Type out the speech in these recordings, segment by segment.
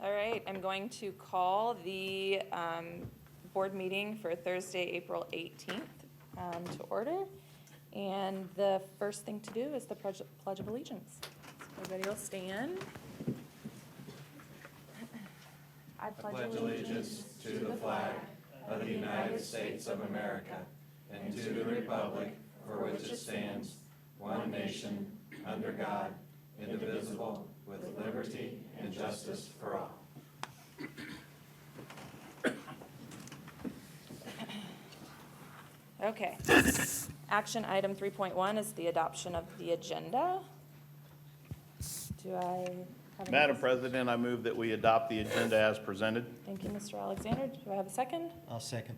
All right, I'm going to call the board meeting for Thursday, April 18th to order. And the first thing to do is the Pledge of Allegiance. So everybody will stand. I pledge allegiance to the flag of the United States of America and to the republic for which it stands, one nation, under God, indivisible, with liberty and justice for all. Okay. Action item 3.1 is the adoption of the agenda. Do I have a Madam President, I move that we adopt the agenda as presented. Thank you, Mr. Alexander. Do I have a second? I'll second.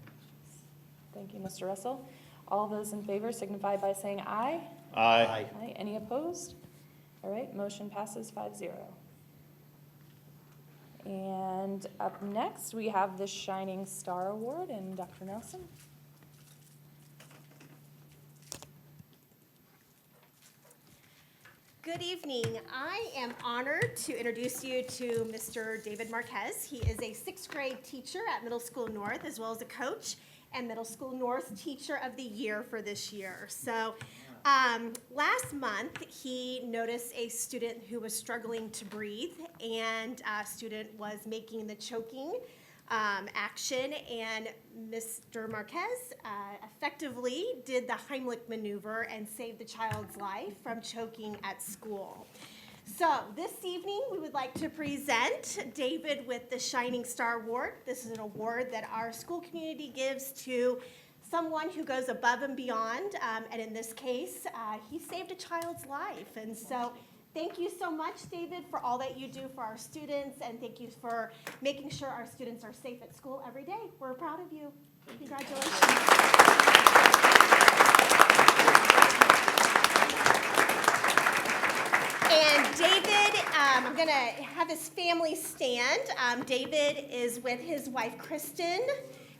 Thank you, Mr. Russell. All those in favor signify by saying aye. Aye. Aye. Any opposed? All right, motion passes 5-0. And up next, we have the Shining Star Award, and Dr. Nelson. Good evening. I am honored to introduce you to Mr. David Marquez. He is a 6th grade teacher at Middle School North, as well as a coach and Middle School North Teacher of the Year for this year. So last month, he noticed a student who was struggling to breathe, and a student was making the choking action, and Mr. Marquez effectively did the Heimlich maneuver and saved the child's life from choking at school. So this evening, we would like to present David with the Shining Star Award. This is an award that our school community gives to someone who goes above and beyond, and in this case, he saved a child's life. And so thank you so much, David, for all that you do for our students, and thank you for making sure our students are safe at school every day. We're proud of you. Congratulations. And David, I'm going to have his family stand. David is with his wife, Kristen,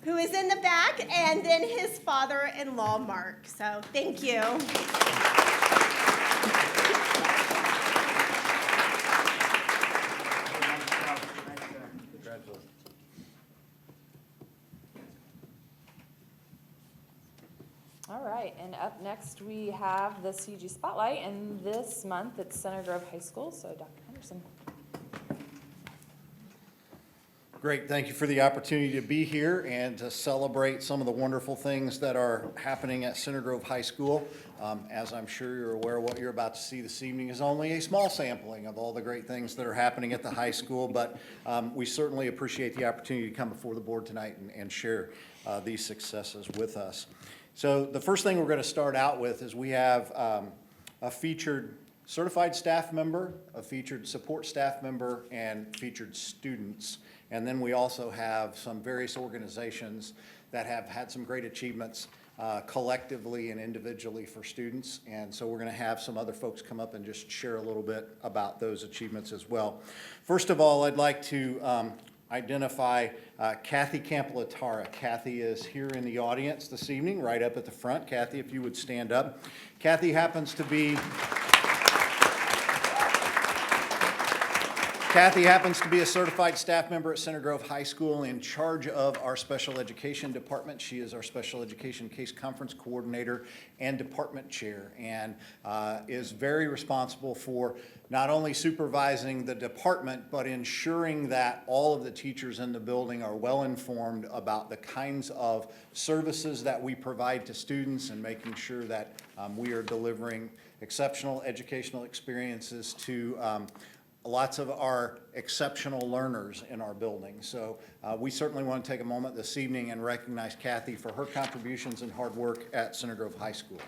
who is in the back, and then his father-in-law, Mark. So thank you. All right, and up next, we have the CG Spotlight, and this month, it's Center Grove High School, so Dr. Henderson. Great, thank you for the opportunity to be here and to celebrate some of the wonderful things that are happening at Center Grove High School. As I'm sure you're aware, what you're about to see this evening is only a small sampling of all the great things that are happening at the high school, but we certainly appreciate the opportunity to come before the board tonight and share these successes with us. So the first thing we're going to start out with is we have a featured certified staff member, a featured support staff member, and featured students. And then we also have some various organizations that have had some great achievements collectively and individually for students. And so we're going to have some other folks come up and just share a little bit about those achievements as well. First of all, I'd like to identify Kathy Campillatara. Kathy is here in the audience this evening, right up at the front. Kathy, if you would stand up. Kathy happens to be a certified staff member at Center Grove High School in charge of our special education department. She is our special education case conference coordinator and department chair, and is very responsible for not only supervising the department, but ensuring that all of the teachers in the building are well informed about the kinds of services that we provide to students and making sure that we are delivering exceptional educational experiences to lots of our exceptional learners in our building. So we certainly want to take a moment this evening and recognize Kathy for her contributions and hard work at Center Grove High School.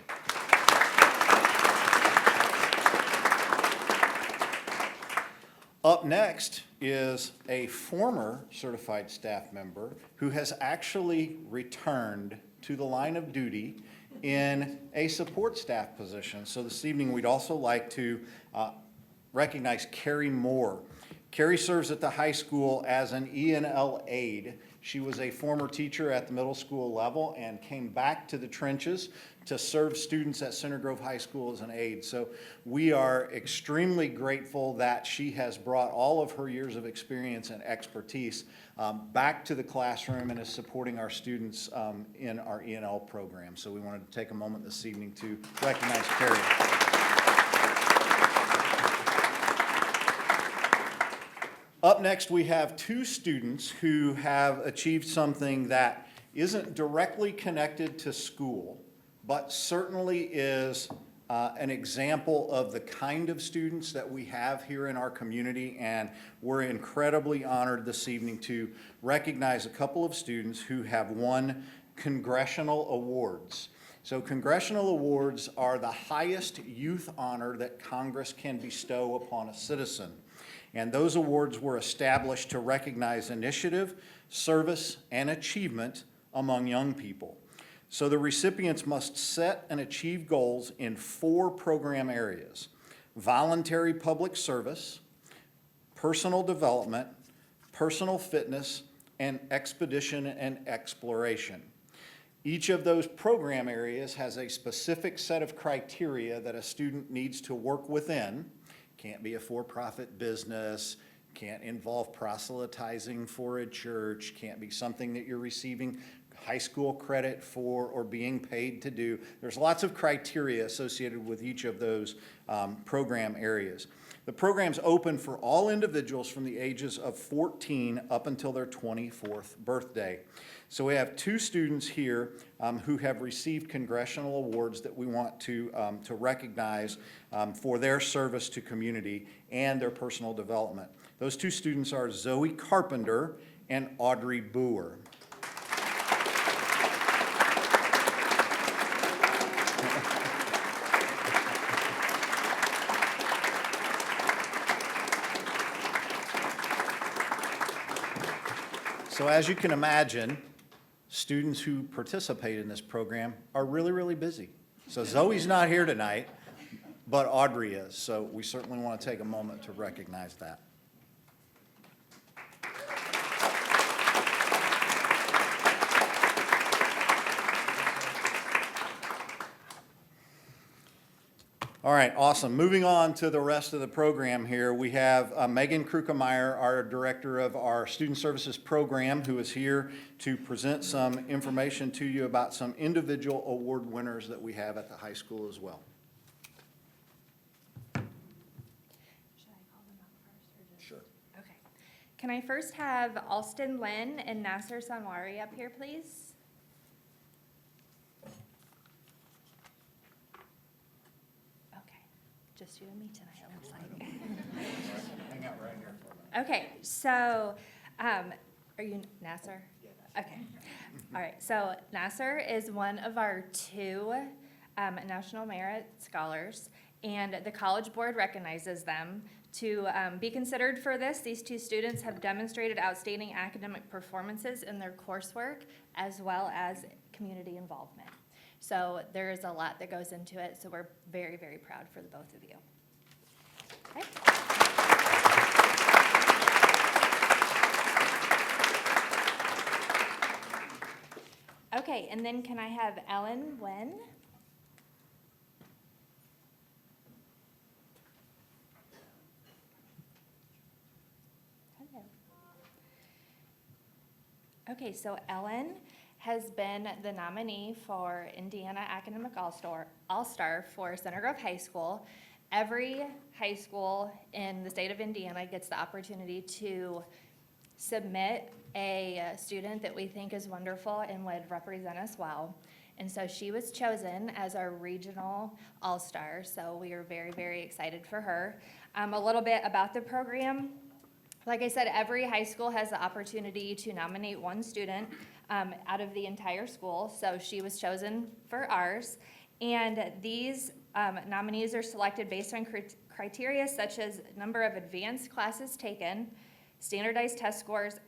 Up next is a former certified staff member who has actually returned to the line of duty in a support staff position. So this evening we'd also like to recognize Carrie Moore. Carrie serves at the high school as an E&L aide. She was a former teacher at the middle school level and came back to the trenches to serve students at Center Grove High School as an aide. So we are extremely grateful that she has brought all of her years of experience and expertise back to the classroom and is supporting our students in our E&L program. So we wanted to take a moment this evening to recognize Carrie. Up next, we have two students who have achieved something that isn't directly connected to school, but certainly is an example of the kind of students that we have here in our community, and we're incredibly honored this evening to recognize a couple of students who have won congressional awards. So congressional awards are the highest youth honor that Congress can bestow upon a citizen. And those awards were established to recognize initiative, service, and achievement among young people. So the recipients must set and achieve goals in 4 program areas: voluntary public service, personal development, personal fitness, and expedition and exploration. Each of those program areas has a specific set of criteria that a student needs to work within. Can't be a for-profit business, can't involve proselytizing for a church, can't be something that you're receiving high school credit for or being paid to do. There's lots of criteria associated with each of those program areas. The program's open for all individuals from the ages of 14 up until their 24th birthday. So we have 2 students here who have received congressional awards that we want to recognize for their service to community and their personal development. Those 2 students are Zoe Carpenter and Audrey Boer. So as you can imagine, students who participate in this program are really, really busy. So Zoe's not here tonight, but Audrey is. So we certainly want to take a moment to recognize that. All right, awesome. Moving on to the rest of the program here, we have Megan Krukemeyer, our director of our Student Services Program, who is here to present some information to you about some individual award winners that we have at the high school as well. Should I call them out first or just? Sure. Okay. Can I first have Alston Lynn and Nasser Sanwari up here, please? Okay, just you and me tonight, it looks like. Hang out right here for a minute. Okay, so, are you Nasser? Okay. All right, so Nasser is one of our 2 National Merit Scholars, and the College Board recognizes them. To be considered for this, these 2 students have demonstrated outstanding academic performances in their coursework as well as community involvement. So there is a lot that goes into it, so we're very, very proud for the both of you. Okay. Okay, and then can I have Ellen Wen? Hello. Okay, so Ellen has been the nominee for Indiana Academic All-Star for Center Grove High School. Every high school in the state of Indiana gets the opportunity to submit a student that we think is wonderful and would represent us well. And so she was chosen as our regional all-star, so we are very, very excited for her. A little bit about the program. Like I said, every high school has the opportunity to nominate 1 student out of the entire school, so she was chosen for ours. And these nominees are selected based on criteria such as number of advanced classes taken, standardized test scores,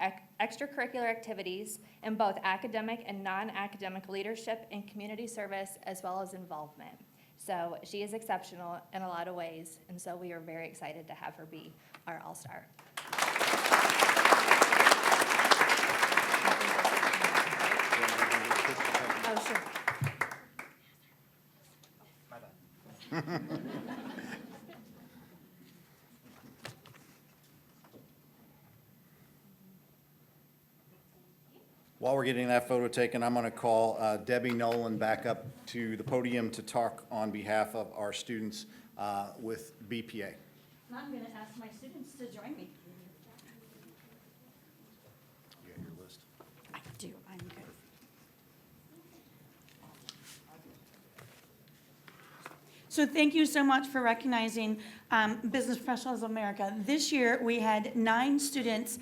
extracurricular activities, and both academic and non-academic leadership and community service, as well as involvement. So she is exceptional in a lot of ways, and so we are very excited to have her be our all-star. While we're getting that photo taken, I'm going to call Debbie Nolan back up to the podium to talk on behalf of our students with BPA. And I'm going to ask my students to join me. You got your list? I do, I'm good. So thank you so much for recognizing Business Professionals of America. This year, we had 9 students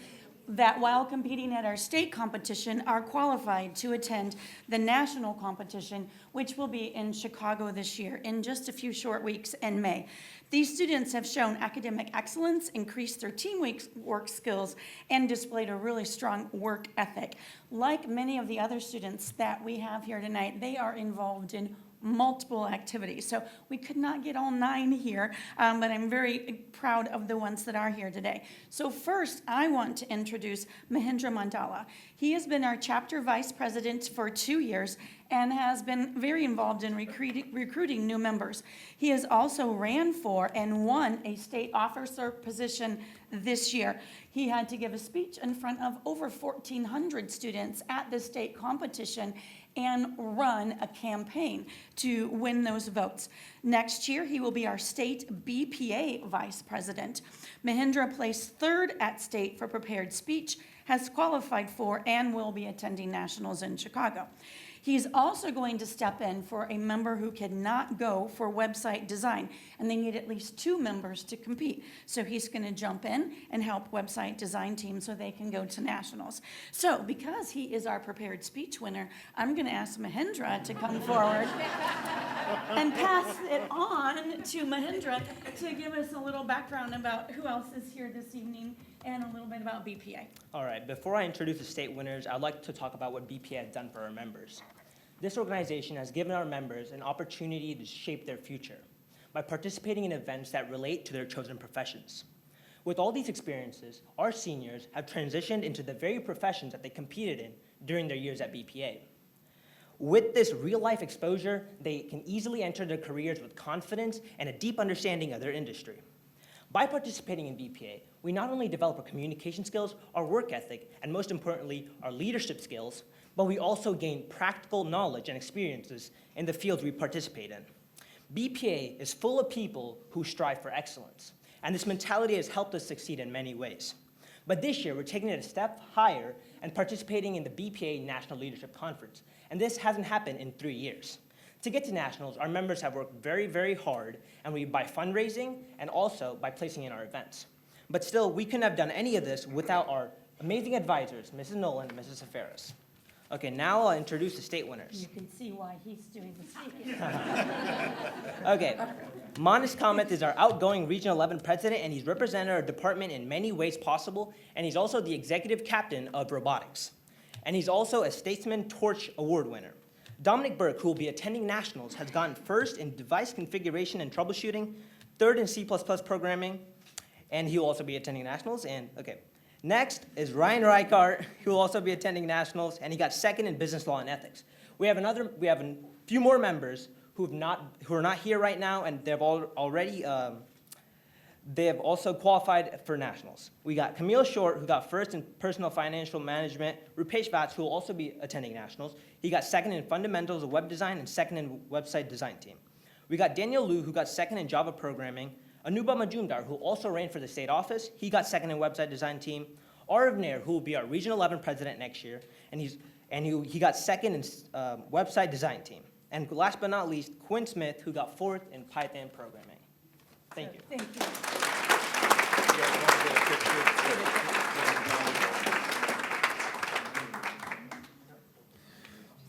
that while competing at our state competition are qualified to attend the national competition, which will be in Chicago this year in just a few short weeks in May. These students have shown academic excellence, increased their teamwork skills, and displayed a really strong work ethic. Like many of the other students that we have here tonight, they are involved in multiple activities. So we could not get all 9 here, but I'm very proud of the ones that are here today. So first, I want to introduce Mahindra Mandala. He has been our chapter vice president for 2 years and has been very involved in recruiting new members. He has also ran for and won a state officer position this year. He had to give a speech in front of over 1,400 students at the state competition and run a campaign to win those votes. Next year, he will be our state BPA vice president. Mahindra placed 3rd at state for prepared speech, has qualified for and will be attending nationals in Chicago. He's also going to step in for a member who cannot go for website design, and they need at least 2 members to compete. So he's going to jump in and help website design team so they can go to nationals. So because he is our prepared speech winner, I'm going to ask Mahindra to come forward and pass it on to Mahindra to give us a little background about who else is here this evening and a little bit about BPA. All right, before I introduce the state winners, I'd like to talk about what BPA has done for our members. This organization has given our members an opportunity to shape their future by participating in events that relate to their chosen professions. With all these experiences, our seniors have transitioned into the very professions that they competed in during their years at BPA. With this real-life exposure, they can easily enter their careers with confidence and a deep understanding of their industry. By participating in BPA, we not only develop our communication skills, our work ethic, and most importantly, our leadership skills, but we also gain practical knowledge and experiences in the fields we participate in. BPA is full of people who strive for excellence, and this mentality has helped us succeed in many ways. But this year, we're taking it a step higher and participating in the BPA National Leadership Conference, and this hasn't happened in 3 years. To get to nationals, our members have worked very, very hard, and by fundraising and also by placing in our events. But still, we couldn't have done any of this without our amazing advisors, Mrs. Nolan and Mrs. Safaris. Okay, now I'll introduce the state winners. You can see why he's doing the speaking. Okay, Manis Kamath is our outgoing Region 11 president, and he's represented our department in many ways possible, and he's also the executive captain of robotics. And he's also a Statesman Torch Award winner. Dominic Burke, who will be attending nationals, has gotten 1st in device configuration and troubleshooting, 3rd in C++ programming, and he will also be attending nationals. And okay, next is Ryan Reichardt, who will also be attending nationals, and he got 2nd in business law and ethics. We have a few more members who are not here right now, and they have also qualified for nationals. We got Camille Short, who got 1st in personal financial management. Rupesh Vats, who will also be attending nationals. He got 2nd in fundamentals of web design and 2nd in website design team. We got Daniel Liu, who got 2nd in Java programming. Anuba Majumdar, who also ran for the state office. He got 2nd in website design team. Arav Nair, who will be our Region 11 president next year, and he got 2nd in website design team. And last but not least, Quinn Smith, who got 4th in Python programming. Thank you. Thank you.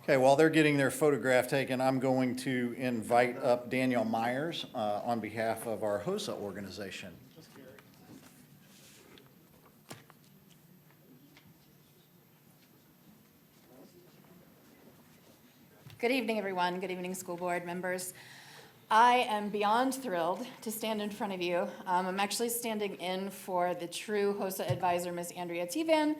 Okay, while they're getting their photograph taken, I'm going to invite up Daniel Myers on behalf of our HOSA organization. Good evening, everyone. Good evening, school board members. I am beyond thrilled to stand in front of you. I'm actually standing in for the true HOSA advisor, Ms. Andrea Tevan,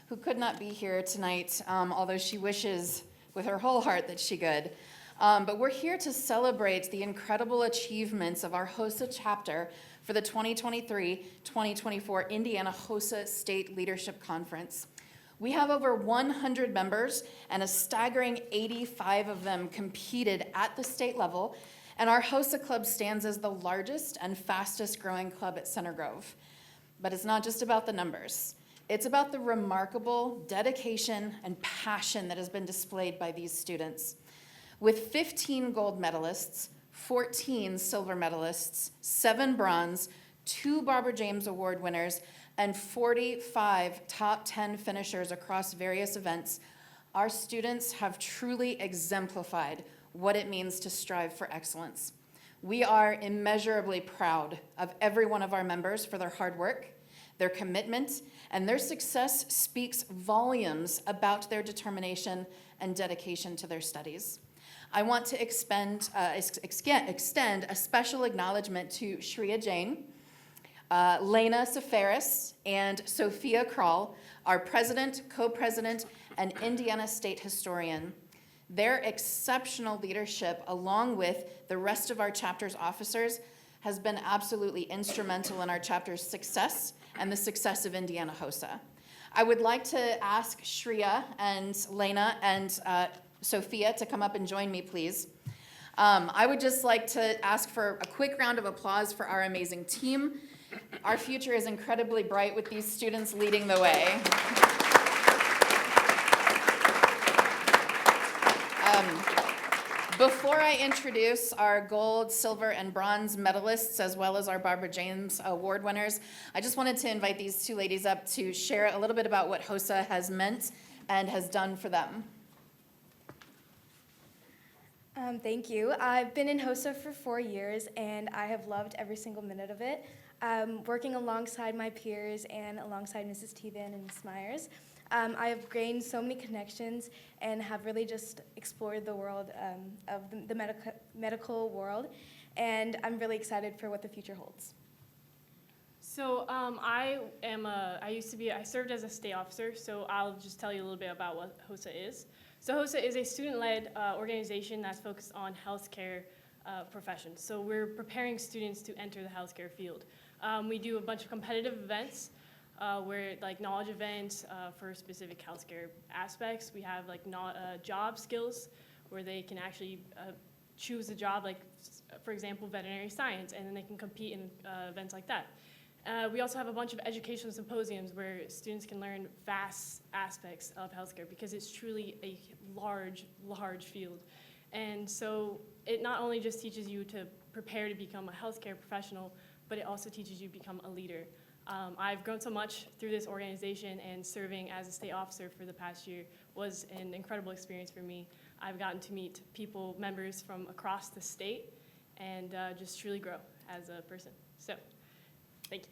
who could not be here tonight, although she wishes with her whole heart that she could. But we're here to celebrate the incredible achievements of our HOSA chapter for the 2023-2024 Indiana HOSA State Leadership Conference. We have over 100 members, and a staggering 85 of them competed at the state level, and our HOSA club stands as the largest and fastest growing club at Center Grove. But it's not just about the numbers. It's about the remarkable dedication and passion that has been displayed by these students. With 15 gold medalists, 14 silver medalists, 7 bronze, 2 Barbara James Award winners, and 45 top 10 finishers across various events, our students have truly exemplified what it means to strive for excellence. We are immeasurably proud of every one of our members for their hard work, their commitment, and their success speaks volumes about their determination and dedication to their studies. I want to extend a special acknowledgement to Shreya Jain, Lena Safaris, and Sophia Kroll, our president, co-president, and Indiana State Historian. Their exceptional leadership, along with the rest of our chapter's officers, has been absolutely instrumental in our chapter's success and the success of Indiana HOSA. I would like to ask Shreya and Lena and Sophia to come up and join me, please. I would just like to ask for a quick round of applause for our amazing team. Our future is incredibly bright with these students leading the way. Before I introduce our gold, silver, and bronze medalists, as well as our Barbara James Award winners, I just wanted to invite these two ladies up to share a little bit about what HOSA has meant and has done for them. Thank you. I've been in HOSA for 4 years, and I have loved every single minute of it. Working alongside my peers and alongside Mrs. Tevan and Ms. Myers, I have gained so many connections and have really just explored the world of the medical world, and I'm really excited for what the future holds. So I served as a state officer, so I'll just tell you a little bit about what HOSA is. So HOSA is a student-led organization that's focused on healthcare professions. So we're preparing students to enter the healthcare field. We do a bunch of competitive events where like knowledge events for specific healthcare aspects. We have like job skills where they can actually choose a job, like for example, veterinary science, and then they can compete in events like that. We also have a bunch of educational symposiums where students can learn vast aspects of healthcare because it's truly a large, large field. And so it not only just teaches you to prepare to become a healthcare professional, but it also teaches you to become a leader. I've grown so much through this organization, and serving as a state officer for the past year was an incredible experience for me. I've gotten to meet members from across the state, and just truly grow as a person. So, thank you.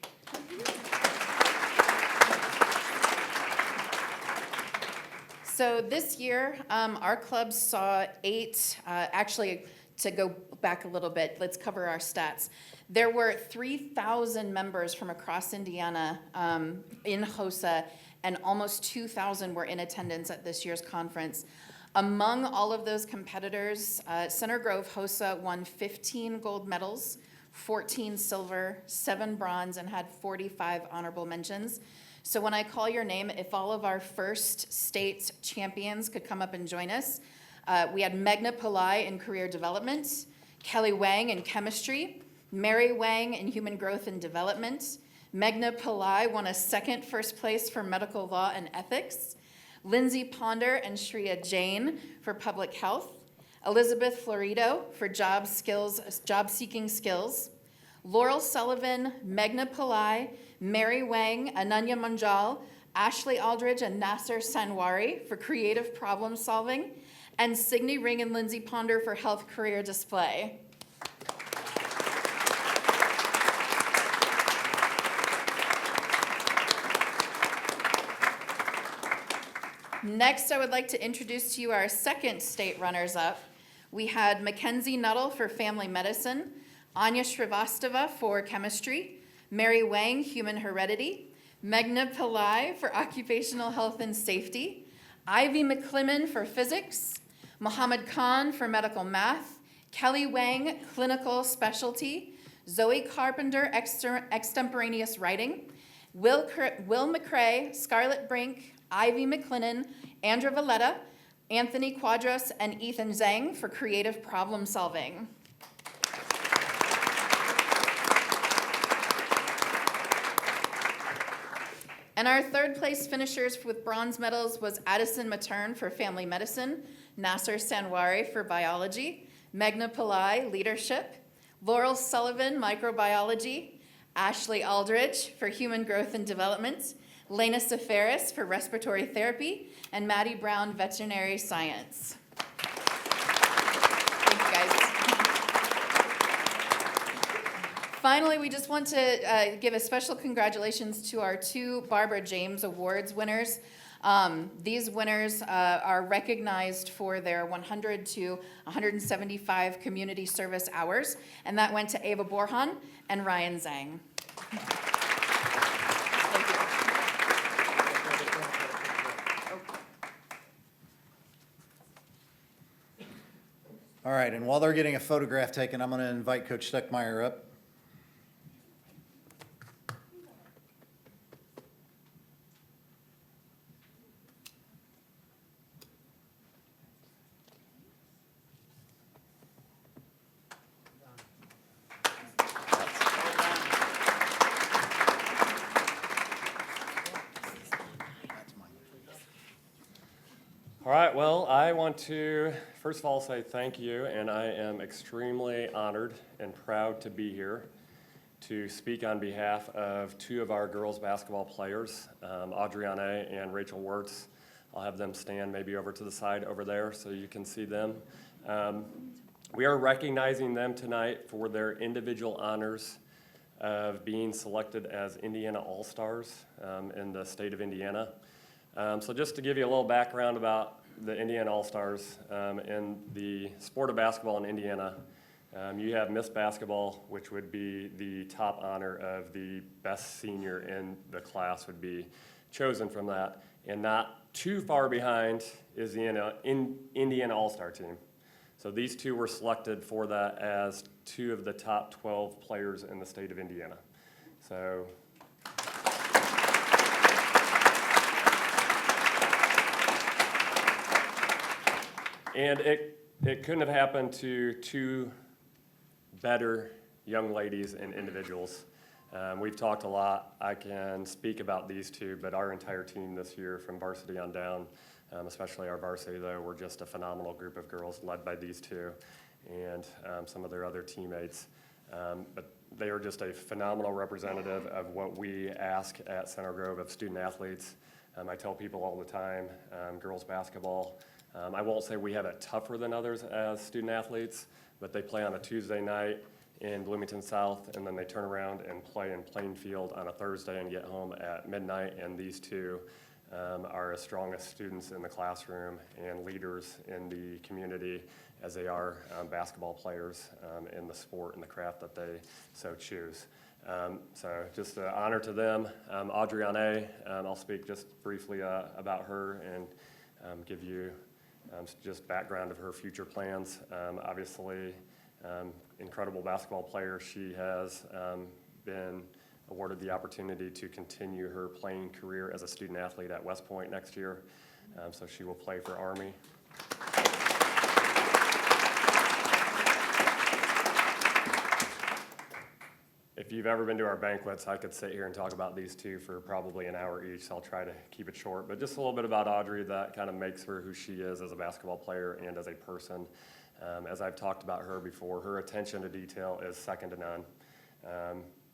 So this year, our club saw 8, actually, to go back a little bit, let's cover our stats. There were 3,000 members from across Indiana in HOSA, and almost 2,000 were in attendance at this year's conference. Among all of those competitors, Center Grove HOSA won 15 gold medals, 14 silver, 7 bronze, and had 45 honorable mentions. So when I call your name, if all of our first state champions could come up and join us, we had Meghna Pillai in career development, Kelly Wang in chemistry, Mary Wang in human growth and development. Meghna Pillai won a second first place for medical law and ethics. Lindsay Ponder and Shreya Jain for public health. Elizabeth Florido for job-seeking skills. Laurel Sullivan, Meghna Pillai, Mary Wang, Ananya Manjal, Ashley Aldridge, and Nasser Sanwari for creative problem solving, and Signe Ring and Lindsay Ponder for health career display. Next, I would like to introduce to you our second state runners-up. We had Mackenzie Nuttall for family medicine, Anya Shrivastava for chemistry, Mary Wang, human heredity, Meghna Pillai for occupational health and safety, Ivy McClimmon for physics, Muhammad Khan for medical math, Kelly Wang, clinical specialty, Zoe Carpenter, extemporaneous writing, Will McCrae, Scarlett Brink, Ivy McLennan, Andra Valletta, Anthony Quadros, and Ethan Zhang for creative problem solving. And our third place finishers with bronze medals was Addison Matern for family medicine, Nasser Sanwari for biology, Meghna Pillai, leadership, Laurel Sullivan, microbiology, Ashley Aldridge for human growth and development, Lena Safaris for respiratory therapy, and Maddie Brown, veterinary science. Thank you, guys. Finally, we just want to give a special congratulations to our 2 Barbara James Awards winners. These winners are recognized for their 100 to 175 community service hours, and that went to Ava Borhan and Ryan Zhang. Thank you. All right, and while they're getting a photograph taken, I'm going to invite Coach Steckmeyer up. All right, well, I want to, first of all, say thank you, and I am extremely honored and proud to be here to speak on behalf of 2 of our girls basketball players, Adriana and Rachel Wirtz. I'll have them stand maybe over to the side over there so you can see them. We are recognizing them tonight for their individual honors of being selected as Indiana All-Stars in the state of Indiana. So just to give you a little background about the Indiana All-Stars, in the sport of basketball in Indiana, you have Miss Basketball, which would be the top honor of the best senior in the class would be chosen from that. And not too far behind is the Indiana All-Star team. So these 2 were selected for that as 2 of the top 12 players in the state of Indiana. So. And it couldn't have happened to 2 better young ladies and individuals. We've talked a lot. I can speak about these 2, but our entire team this year from varsity on down, especially our varsity though, we're just a phenomenal group of girls led by these 2 and some of their other teammates. But they are just a phenomenal representative of what we ask at Center Grove of student athletes. I tell people all the time, girls basketball, I won't say we have it tougher than others as student athletes, but they play on a Tuesday night in Bloomington South, and then they turn around and play in Plainfield on a Thursday and get home at midnight, and these 2 are as strong as students in the classroom and leaders in the community as they are basketball players in the sport and the craft that they so choose. So just an honor to them. Adriana, I'll speak just briefly about her and give you just background of her future plans. Obviously, incredible basketball player. She has been awarded the opportunity to continue her playing career as a student athlete at West Point next year. So she will play for Army. If you've ever been to our banquets, I could sit here and talk about these 2 for probably an hour each, so I'll try to keep it short. But just a little bit about Audrey that kind of makes her who she is as a basketball player and as a person. As I've talked about her before, her attention to detail is second to none.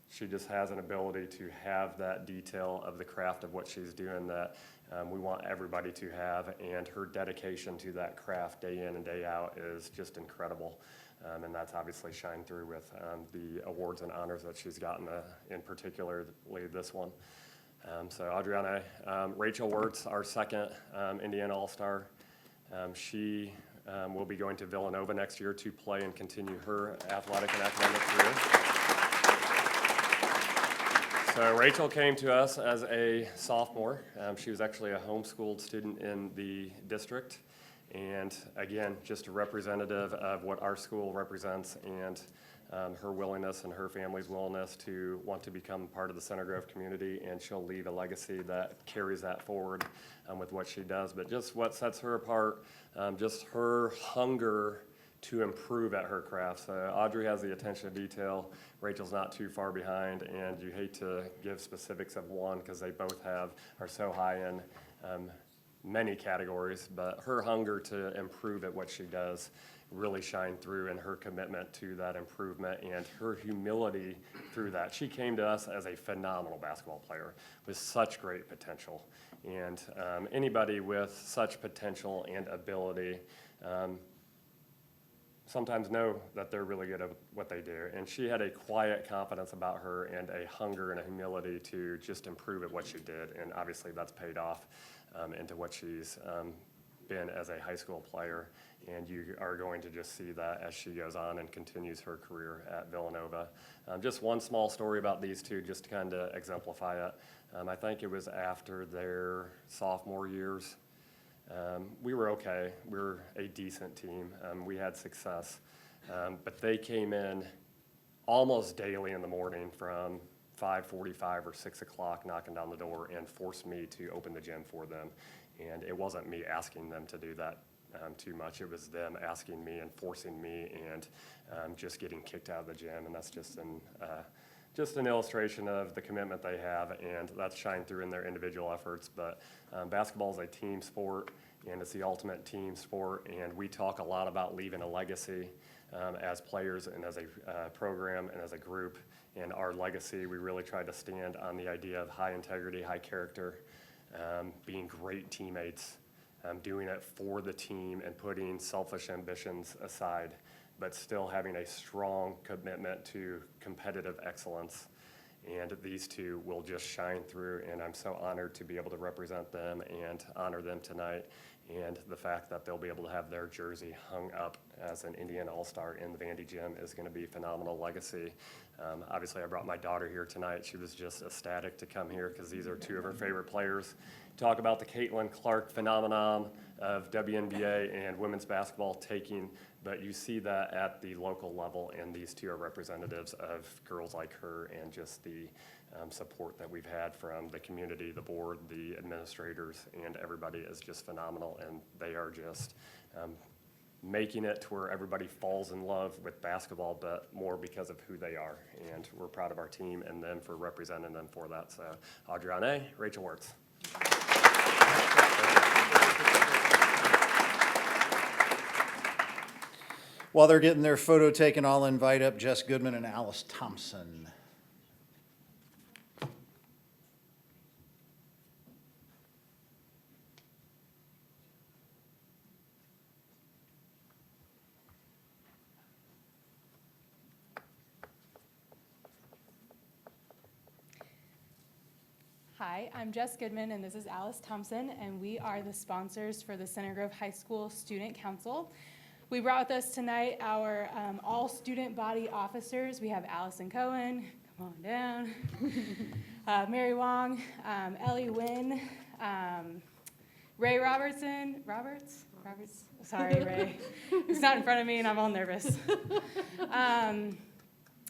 She just has an ability to have that detail of the craft of what she's doing that we want everybody to have, and her dedication to that craft day in and day out is just incredible. And that's obviously shined through with the awards and honors that she's gotten, in particularly this one. So Adriana, Rachel Wirtz, our second Indiana All-Star. She will be going to Villanova next year to play and continue her athletic and academic career. So Rachel came to us as a sophomore. She was actually a homeschooled student in the district. And again, just a representative of what our school represents, and her willingness and her family's willingness to want to become part of the Center Grove community, and she'll leave a legacy that carries that forward with what she does. But just what sets her apart, just her hunger to improve at her craft. So Audrey has the attention to detail. Rachel's not too far behind, and you hate to give specifics of one because they both are so high in many categories, but her hunger to improve at what she does really shine through in her commitment to that improvement and her humility through that. She came to us as a phenomenal basketball player with such great potential. And anybody with such potential and ability sometimes know that they're really good at what they do. And she had a quiet confidence about her and a hunger and a humility to just improve at what she did. And obviously that's paid off into what she's been as a high school player. And you are going to just see that as she goes on and continues her career at Villanova. Just one small story about these two, just to kind of exemplify it. I think it was after their sophomore years. We were okay. We were a decent team. We had success. But they came in almost daily in the morning from 5:45 or 6 o'clock, knocking down the door, and forced me to open the gym for them. And it wasn't me asking them to do that too much. It was them asking me and forcing me, and just getting kicked out of the gym. And that's just an illustration of the commitment they have, and that's shined through in their individual efforts. But basketball is a team sport, and it's the ultimate team sport, and we talk a lot about leaving a legacy as players and as a program and as a group. And our legacy, we really try to stand on the idea of high integrity, high character, being great teammates, doing it for the team and putting selfish ambitions aside, but still having a strong commitment to competitive excellence. And these two will just shine through, and I'm so honored to be able to represent them and honor them tonight. And the fact that they'll be able to have their jersey hung up as an Indiana All-Star in the Vandy Gym is going to be a phenomenal legacy. Obviously, I brought my daughter here tonight. She was just ecstatic to come here because these are two of her favorite players. Talk about the Caitlin Clark phenomenon of WNBA and women's basketball taking, but you see that at the local level, and these two are representatives of girls like her, and just the support that we've had from the community, the board, the administrators, and everybody is just phenomenal, and they are just making it to where everybody falls in love with basketball, but more because of who they are. And we're proud of our team and them for representing them for that. So Adriane, Rachel Wirtz. While they're getting their photo taken, I'll invite up Jess Goodman and Alice Thompson. Hi, I'm Jess Goodman, and this is Alice Thompson, and we are the sponsors for the Center Grove High School Student Council. We brought with us tonight our all student body officers. We have Allison Cohen, come on down, Mary Wong, Ellie Nguyen, Ray Roberts, sorry Ray, he's not in front of me and I'm all nervous.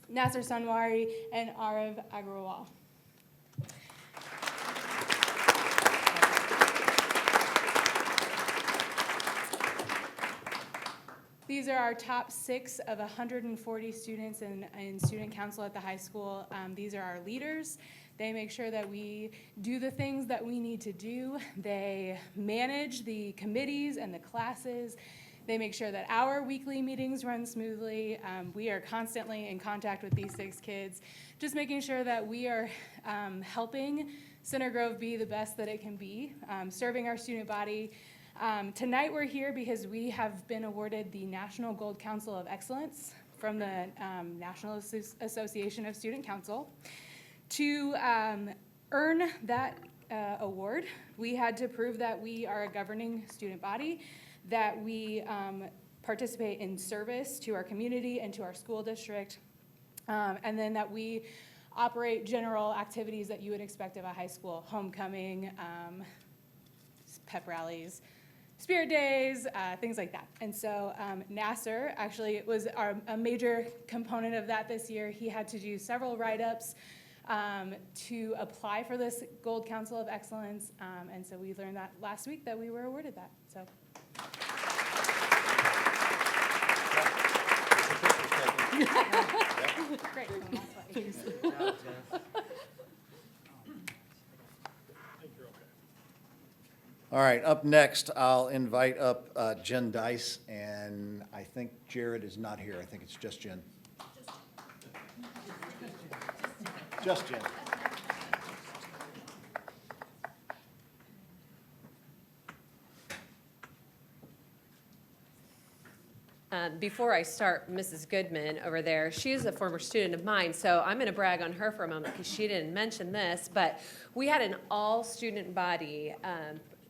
Nasser Sanwari and Arav Agrawal. These are our top 6 of 140 students in student council at the high school. These are our leaders. They make sure that we do the things that we need to do. They manage the committees and the classes. They make sure that our weekly meetings run smoothly. We are constantly in contact with these 6 kids, just making sure that we are helping Center Grove be the best that it can be, serving our student body. Tonight we're here because we have been awarded the National Gold Council of Excellence from the National Association of Student Council. To earn that award, we had to prove that we are a governing student body, that we participate in service to our community and to our school district, and then that we operate general activities that you would expect of a high school: homecoming, pep rallies, spirit days, things like that. And so Nasser actually was a major component of that this year. He had to do several write-ups to apply for this Gold Council of Excellence. And so we learned that last week that we were awarded that. So. Great. All right, up next, I'll invite up Jen Dice, and I think Jared is not here. I think it's just Jen. Just Jen. Before I start, Mrs. Goodman over there, she's a former student of mine, so I'm going to brag on her for a moment because she didn't mention this, but we had an all-student body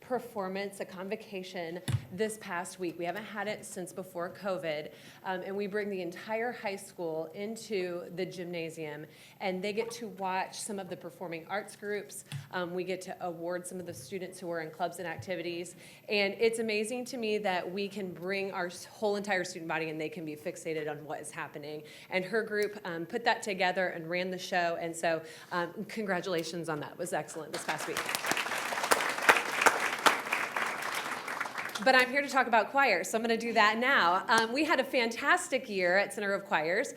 performance, a convocation this past week. We haven't had it since before COVID, and we bring the entire high school into the gymnasium, and they get to watch some of the performing arts groups. We get to award some of the students who are in clubs and activities, and it's amazing to me that we can bring our whole entire student body and they can be fixated on what is happening. And her group put that together and ran the show, and so congratulations on that. It was excellent this past week. But I'm here to talk about choir, so I'm going to do that now. We had a fantastic year at Center of Choirs.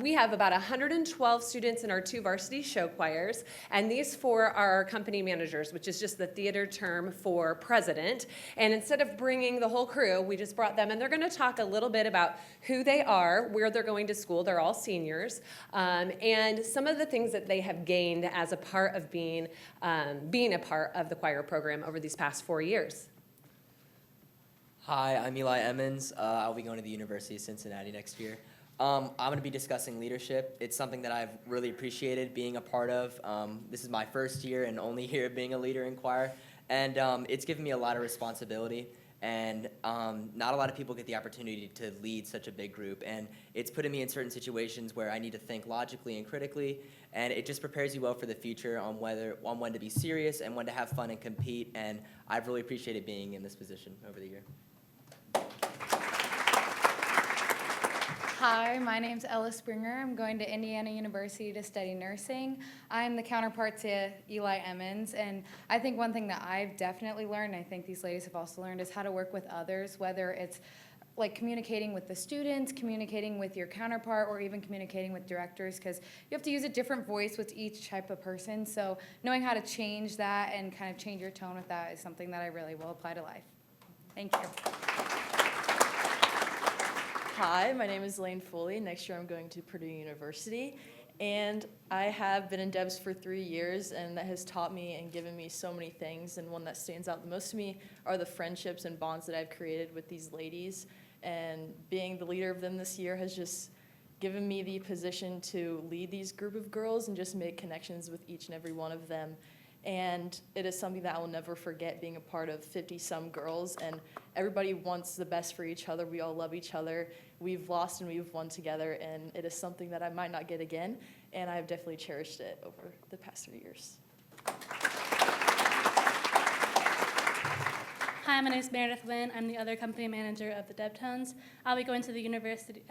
We have about 112 students in our 2 varsity show choirs, and these 4 are our company managers, which is just the theater term for president. And instead of bringing the whole crew, we just brought them, and they're going to talk a little bit about who they are, where they're going to school. They're all seniors, and some of the things that they have gained as a part of being a part of the choir program over these past 4 years. Hi, I'm Eli Emmons. I'll be going to the University of Cincinnati next year. I'm going to be discussing leadership. It's something that I've really appreciated being a part of. This is my first year and only year of being a leader in choir, and it's given me a lot of responsibility, and not a lot of people get the opportunity to lead such a big group, and it's putting me in certain situations where I need to think logically and critically, and it just prepares you well for the future on when to be serious and when to have fun and compete, and I've really appreciated being in this position over the year. Hi, my name's Ella Springer. I'm going to Indiana University to study nursing. I'm the counterpart to Eli Emmons, and I think one thing that I've definitely learned, and I think these ladies have also learned, is how to work with others, whether it's like communicating with the students, communicating with your counterpart, or even communicating with directors, because you have to use a different voice with each type of person. So knowing how to change that and kind of change your tone with that is something that I really will apply to life. Thank you. Hi, my name is Lane Foley. Next year I'm going to Purdue University, and I have been in Debs for 3 years, and that has taught me and given me so many things, and one that stands out the most to me are the friendships and bonds that I've created with these ladies, and being the leader of them this year has just given me the position to lead these group of girls and just make connections with each and every one of them. And it is something that I will never forget, being a part of 50-some girls, and everybody wants the best for each other. We all love each other. We've lost and we've won together, and it is something that I might not get again, and I've definitely cherished it over the past 3 years. Hi, my name is Meredith Lynn. I'm the other company manager of the Debtones. I'll be going to the University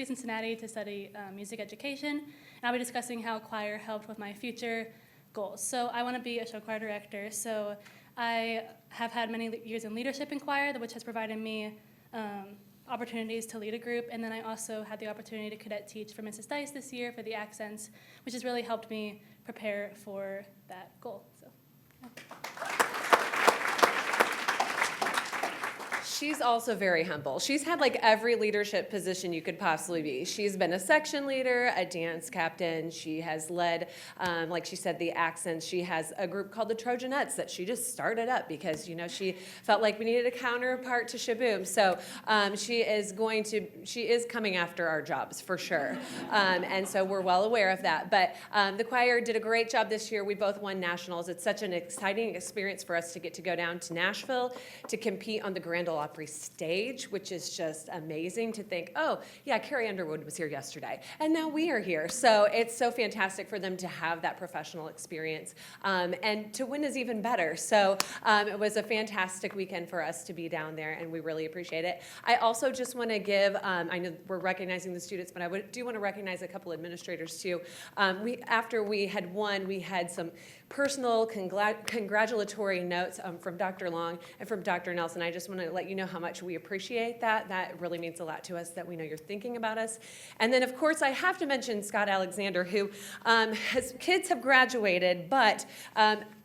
of Cincinnati to study music education, and I'll be discussing how choir helped with my future goals. So I want to be a show choir director. So I have had many years in leadership in choir, which has provided me opportunities to lead a group. And then I also had the opportunity to cadet teach for Mrs. Dice this year for the accents, which has really helped me prepare for that goal. So, yeah. She's also very humble. She's had like every leadership position you could possibly be. She's been a section leader, a dance captain. She has led, like she said, the accents. She has a group called the Trojanettes that she just started up because, you know, she felt like we needed a counterpart to Shaboom. So she is coming after our jobs for sure. And so we're well aware of that. But the choir did a great job this year. We both won nationals. It's such an exciting experience for us to get to go down to Nashville to compete on the Grand Ole Opry Opry stage, which is just amazing to think, oh, yeah, Carrie Underwood was here yesterday, and now we are here. So it's so fantastic for them to have that professional experience, and to win is even better. So it was a fantastic weekend for us to be down there, and we really appreciate it. I also just want to give, I know we're recognizing the students, but I do want to recognize a couple administrators too. After we had won, we had some personal congratulatory notes from Dr. Long and from Dr. Nelson. I just want to let you know how much we appreciate that. That really means a lot to us, that we know you're thinking about us. And then, of course, I have to mention Scott Alexander, who his kids have graduated, but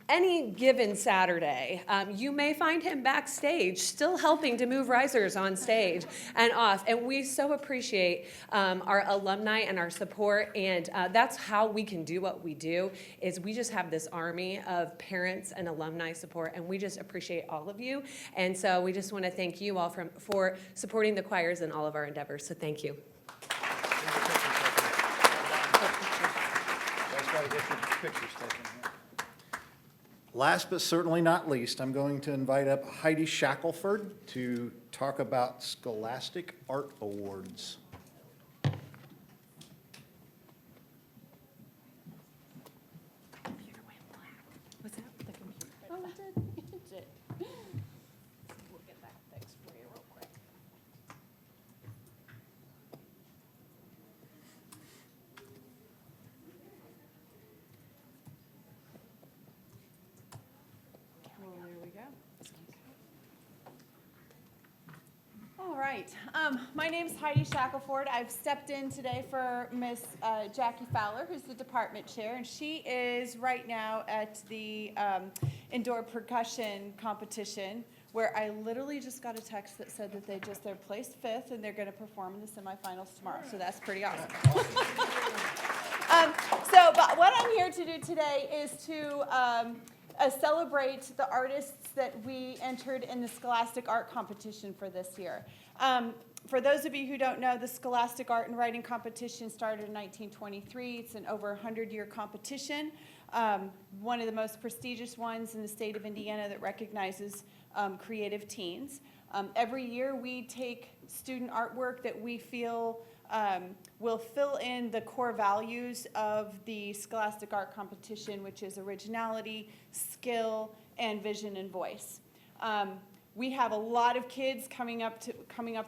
any given Saturday, you may find him backstage still helping to move risers on stage and off. And we so appreciate our alumni and our support. And that's how we can do what we do, is we just have this army of parents and alumni support. And we just appreciate all of you. And so we just want to thank you all for supporting the choirs in all of our endeavors. So thank you. Last but certainly not least, I'm going to invite up Heidi Shackelford to talk about Scholastic Art Awards. What's that? The computer. Oh, it did. We'll get that fixed for you real quick. Well, there we go. All right. My name's Heidi Shackelford. I've stepped in today for Miss Jackie Fowler, who's the department chair, and she is right now at the indoor percussion competition, where I literally just got a text that said that they're placed 5th and they're going to perform in the semifinals tomorrow. So that's pretty awesome. But what I'm here to do today is to celebrate the artists that we entered in the Scholastic Art Competition for this year. For those of you who don't know, the Scholastic Art and Writing Competition started in 1923. It's an over 100-year competition, one of the most prestigious ones in the state of Indiana that recognizes creative teens. Every year we take student artwork that we feel will fill in the core values of the Scholastic Art Competition, which is originality, skill, and vision and voice. We have a lot of kids coming up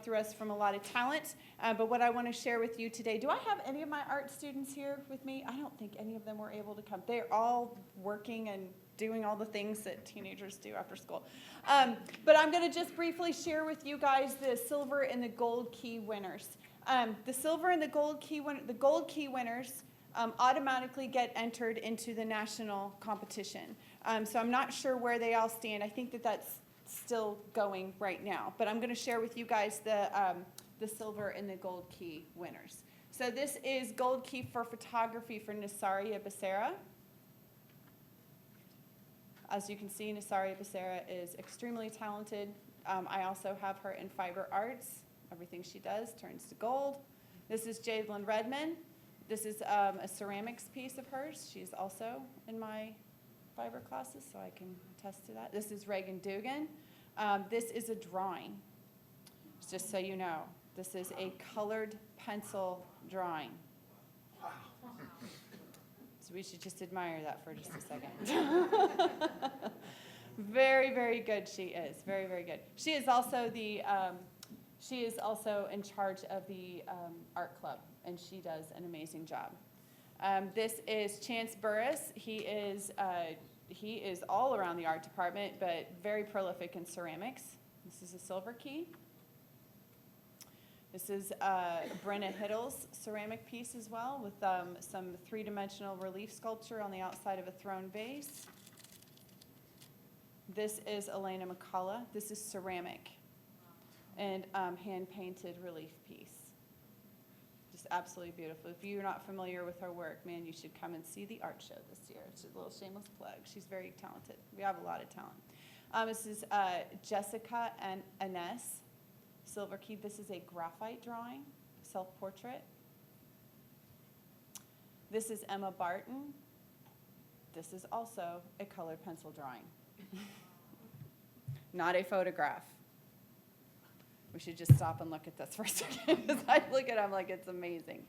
through us from a lot of talent, but what I want to share with you today, do I have any of my art students here with me? I don't think any of them were able to come. They're all working and doing all the things that teenagers do after school. But I'm going to just briefly share with you guys the silver and the gold key winners. The silver and the gold key winners automatically get entered into the national competition. So I'm not sure where they all stand. I think that that's still going right now. But I'm going to share with you guys the silver and the gold key winners. So this is gold key for photography for Nasaria Becerra. As you can see, Nasaria Becerra is extremely talented. I also have her in fiber arts. Everything she does turns to gold. This is Jadelyn Redman. This is a ceramics piece of hers. She's also in my fiber classes, so I can attest to that. This is Reagan Dugan. This is a drawing, just so you know. This is a colored pencil drawing. So we should just admire that for just a second. Very, very good she is. Very, very good. She is also in charge of the art club, and she does an amazing job. This is Chance Burris. He is all around the art department, but very prolific in ceramics. This is a silver key. This is Brenna Hiddle's ceramic piece as well, with some three-dimensional relief sculpture on the outside of a throne vase. This is Elena McCullough. This is ceramic and hand-painted relief piece. Just absolutely beautiful. If you're not familiar with her work, man, you should come and see the art show this year. It's a little shameless plug. She's very talented. We have a lot of talent. This is Jessica and Ines, silver key. This is a graphite drawing, self-portrait. This is Emma Barton. This is also a colored pencil drawing. Not a photograph. We should just stop and look at this for a second. As I look at it, I'm like, it's amazing.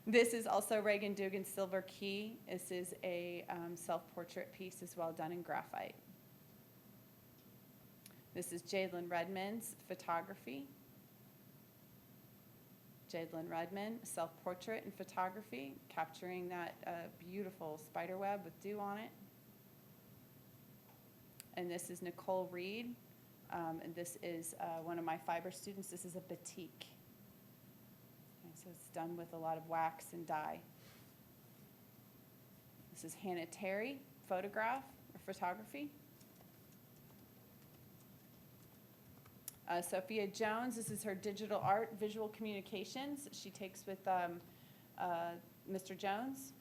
This is also Reagan Dugan's Silver Key. This is a self-portrait piece as well, done in graphite. This is Jadlyn Redmond's photography. Jadlyn Redmond, self-portrait and photography, capturing that beautiful spider web with dew on it. And this is Nicole Reed, and this is one of my fiber students. This is a batik. Okay, so it's done with a lot of wax and dye. This is Hannah Terry, photograph or photography. Sophia Jones, this is her digital art, visual communications. She takes with Mr. Jones,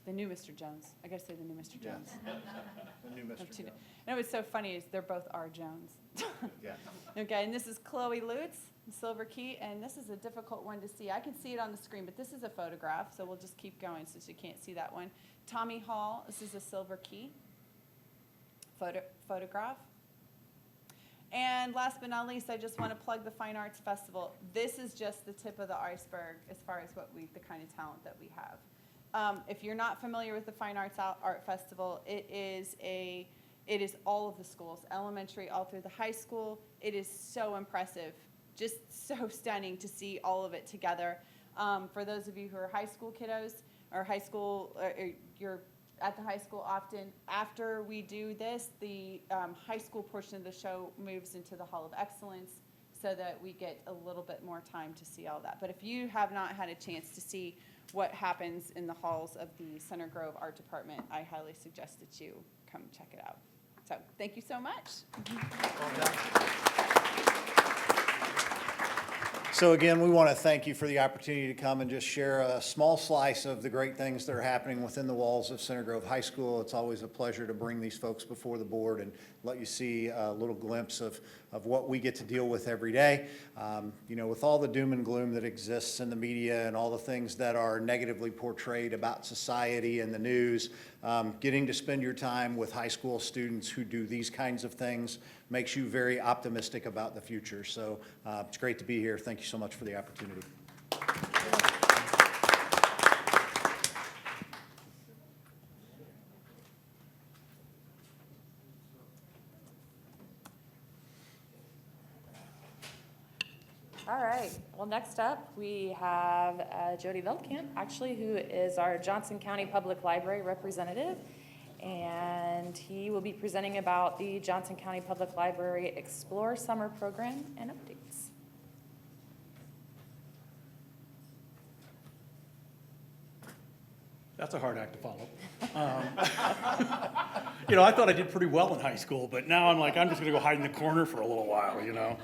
the new Mr. Jones. I gotta say the new Mr. Jones. The new Mr. Jones. And what's so funny is they're both R. Jones. Yeah. Okay, and this is Chloe Lutz, Silver Key, and this is a difficult one to see. I can see it on the screen, but this is a photograph, so we'll just keep going since you can't see that one. Tommy Hall, this is a Silver Key photograph. And last but not least, I just want to plug the Fine Arts Festival. This is just the tip of the iceberg as far as the kind of talent that we have. If you're not familiar with the Fine Arts Art Festival, it is all of the schools, elementary, all through the high school. It is so impressive, just so stunning to see all of it together. For those of you who are high school kiddos or high school, or you're at the high school often, after we do this, the high school portion of the show moves into the Hall of Excellence so that we get a little bit more time to see all that. But if you have not had a chance to see what happens in the halls of the Center Grove Art Department, I highly suggest that you come check it out. So thank you so much. So again, we want to thank you for the opportunity to come and just share a small slice of the great things that are happening within the walls of Center Grove High School. It's always a pleasure to bring these folks before the board and let you see a little glimpse of what we get to deal with every day. You know, with all the doom and gloom that exists in the media and all the things that are negatively portrayed about society and the news, getting to spend your time with high school students who do these kinds of things makes you very optimistic about the future. So it's great to be here. Thank you so much for the opportunity. All right, well, next up, we have Jody Veldkamp, actually, who is our Johnson County Public Library representative. And he will be presenting about the Johnson County Public Library Explore Summer Program and updates. That's a hard act to follow. You know, I thought I did pretty well in high school, but now I'm like, I'm just gonna go hide in the corner for a little while, you know?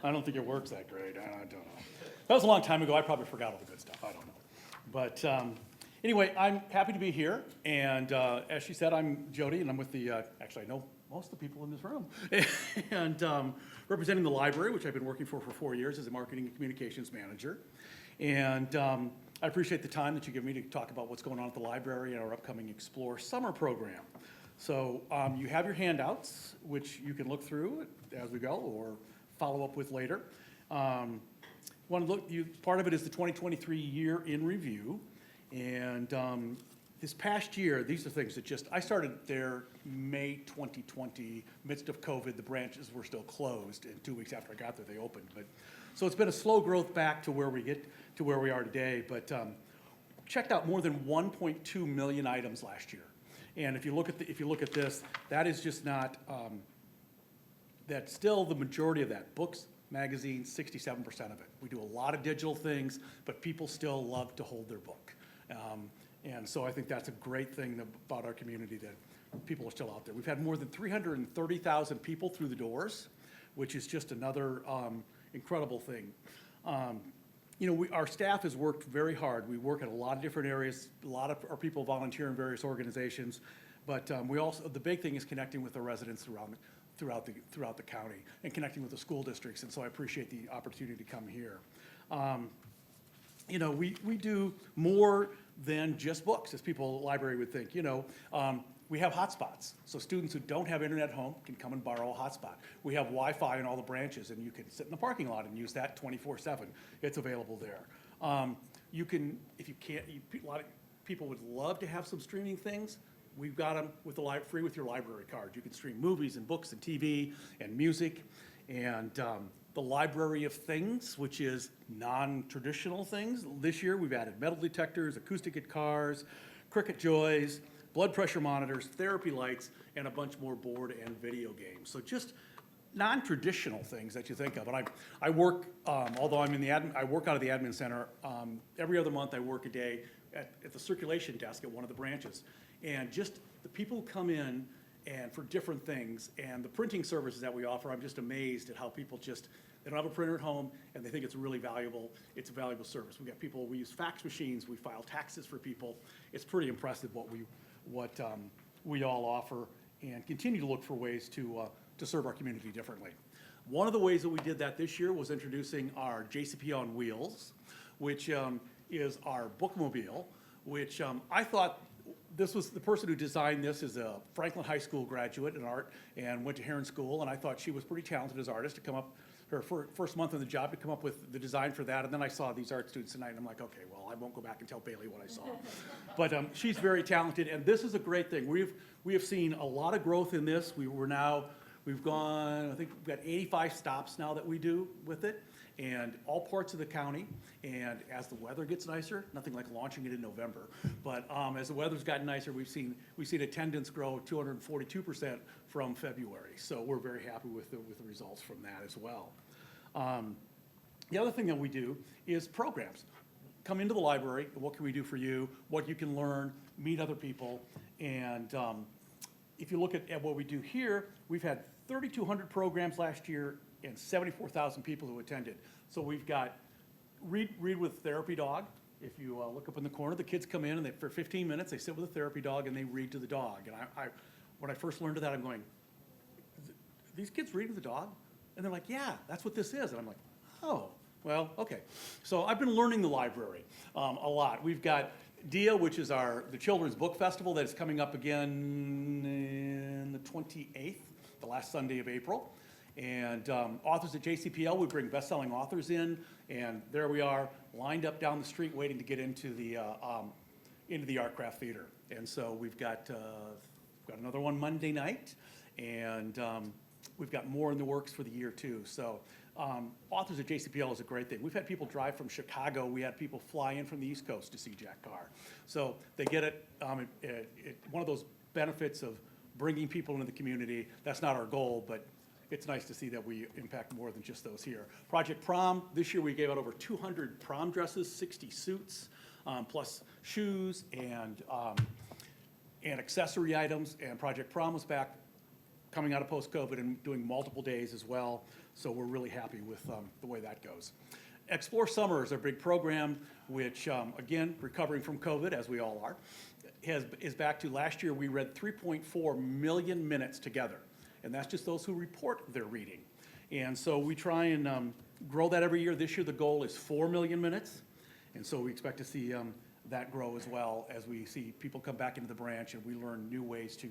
I don't think it works that great, I don't know. That was a long time ago, I probably forgot all the good stuff, I don't know. But anyway, I'm happy to be here, and as she said, I'm Jody, and I'm with the, actually I know most of the people in this room, and representing the library, which I've been working for 4 years as a marketing and communications manager. And I appreciate the time that you give me to talk about what's going on at the library and our upcoming Explore Summer program. So you have your handouts, which you can look through as we go or follow up with later. Want to look, part of it is the 2023 year in review. And this past year, these are things that I started there May 2020, midst of COVID, the branches were still closed, and 2 weeks after I got there, they opened. So it's been a slow growth back to where we are today, but checked out more than 1.2 million items last year. And if you look at this, that is just not, that's still the majority of that. Books, magazines, 67% of it. We do a lot of digital things, but people still love to hold their book. And so I think that's a great thing about our community, that people are still out there. We've had more than 330,000 people through the doors, which is just another incredible thing. You know, our staff has worked very hard. We work in a lot of different areas. A lot of our people volunteer in various organizations, but we also, the big thing is connecting with the residents throughout the county and connecting with the school districts. And so I appreciate the opportunity to come here. You know, we do more than just books, as people at the library would think. You know, We have hotspots, so students who don't have internet at home can come and borrow a hotspot. We have Wi-Fi in all the branches, and you can sit in the parking lot and use that 24/7. It's available there. You can, if you can't, a lot of people would love to have some streaming things. We've got them with the free with your library card. You can stream movies and books and TV and music. And the Library of Things, which is non-traditional things. This year, we've added metal detectors, acoustic guitars, cricket joys, blood pressure monitors, therapy lights, and a bunch more board and video games. So just non-traditional things that you think of. And I work, although I'm in the I work out of the admin center. Every other month, I work a day at the circulation desk at one of the branches. And just the people who come in and for different things, and the printing services that we offer, I'm just amazed at how people just, they don't have a printer at home, and they think it's really valuable. It's a valuable service. We got people, we use fax machines, we file taxes for people. It's pretty impressive what we all offer, and continue to look for ways to serve our community differently. One of the ways that we did that this year was introducing our JCP on Wheels, which is our bookmobile, which I thought, this was the person who designed this is a Franklin High School graduate in art and went to Heron School, and I thought she was pretty talented as an artist to come up, her first month on the job, to come up with the design for that. And then I saw these art students tonight, and I'm like, okay, well, I won't go back and tell Bailey what I saw. But she's very talented, and this is a great thing. We have seen a lot of growth in this. We've gone, I think we've got 85 stops now that we do with it, and all parts of the county. And as the weather gets nicer, nothing like launching it in November, but as the weather's gotten nicer, we've seen attendance grow 242% from February. So we're very happy with the results from that as well. The other thing that we do is programs. Come into the library, what can we do for you, what you can learn, meet other people. And if you look at what we do here, we've had 3,200 programs last year and 74,000 people who attended. So we've got Read with Therapy Dog. If you look up in the corner, the kids come in and for 15 minutes, they sit with a therapy dog and they read to the dog. And when I first learned of that, I'm going, these kids read to the dog? And they're like, yeah, that's what this is. And I'm like, oh, well, okay. So I've been learning the library a lot. We've got DIA, which is the Children's Book Festival that is coming up again in the 28th, the last Sunday of April. And authors at JCPL, we bring best-selling authors in, and there we are, lined up down the street waiting to get into the Art Craft Theater. And so we've got another one Monday night, and we've got more in the works for the year too. So authors at JCPL is a great thing. We've had people drive from Chicago. We had people fly in from the East Coast to see Jack Carr. So they get it. One of those benefits of bringing people into the community. That's not our goal, but it's nice to see that we impact more than just those here. Project Prom, this year we gave out over 200 prom dresses, 60 suits, plus shoes and accessory items. And Project Prom was back coming out of post-COVID and doing multiple days as well. So we're really happy with the way that goes. Explore Summer is our big program, which, again, recovering from COVID, as we all are, is back to last year we read 3.4 million minutes together. And that's just those who report their reading. And so we try and grow that every year. This year the goal is 4 million minutes. And so we expect to see that grow as well as we see people come back into the branch and we learn new ways to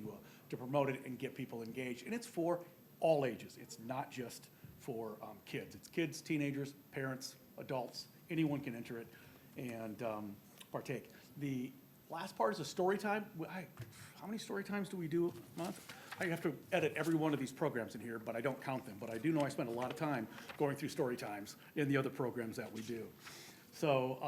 promote it and get people engaged. And it's for all ages. It's not just for kids. It's kids, teenagers, parents, adults. Anyone can enter it and partake. The last part is a story time. How many story times do we do a month? I have to edit every one of these programs in here, but I don't count them. But I do know I spend a lot of time going through story times in the other programs that we do. So,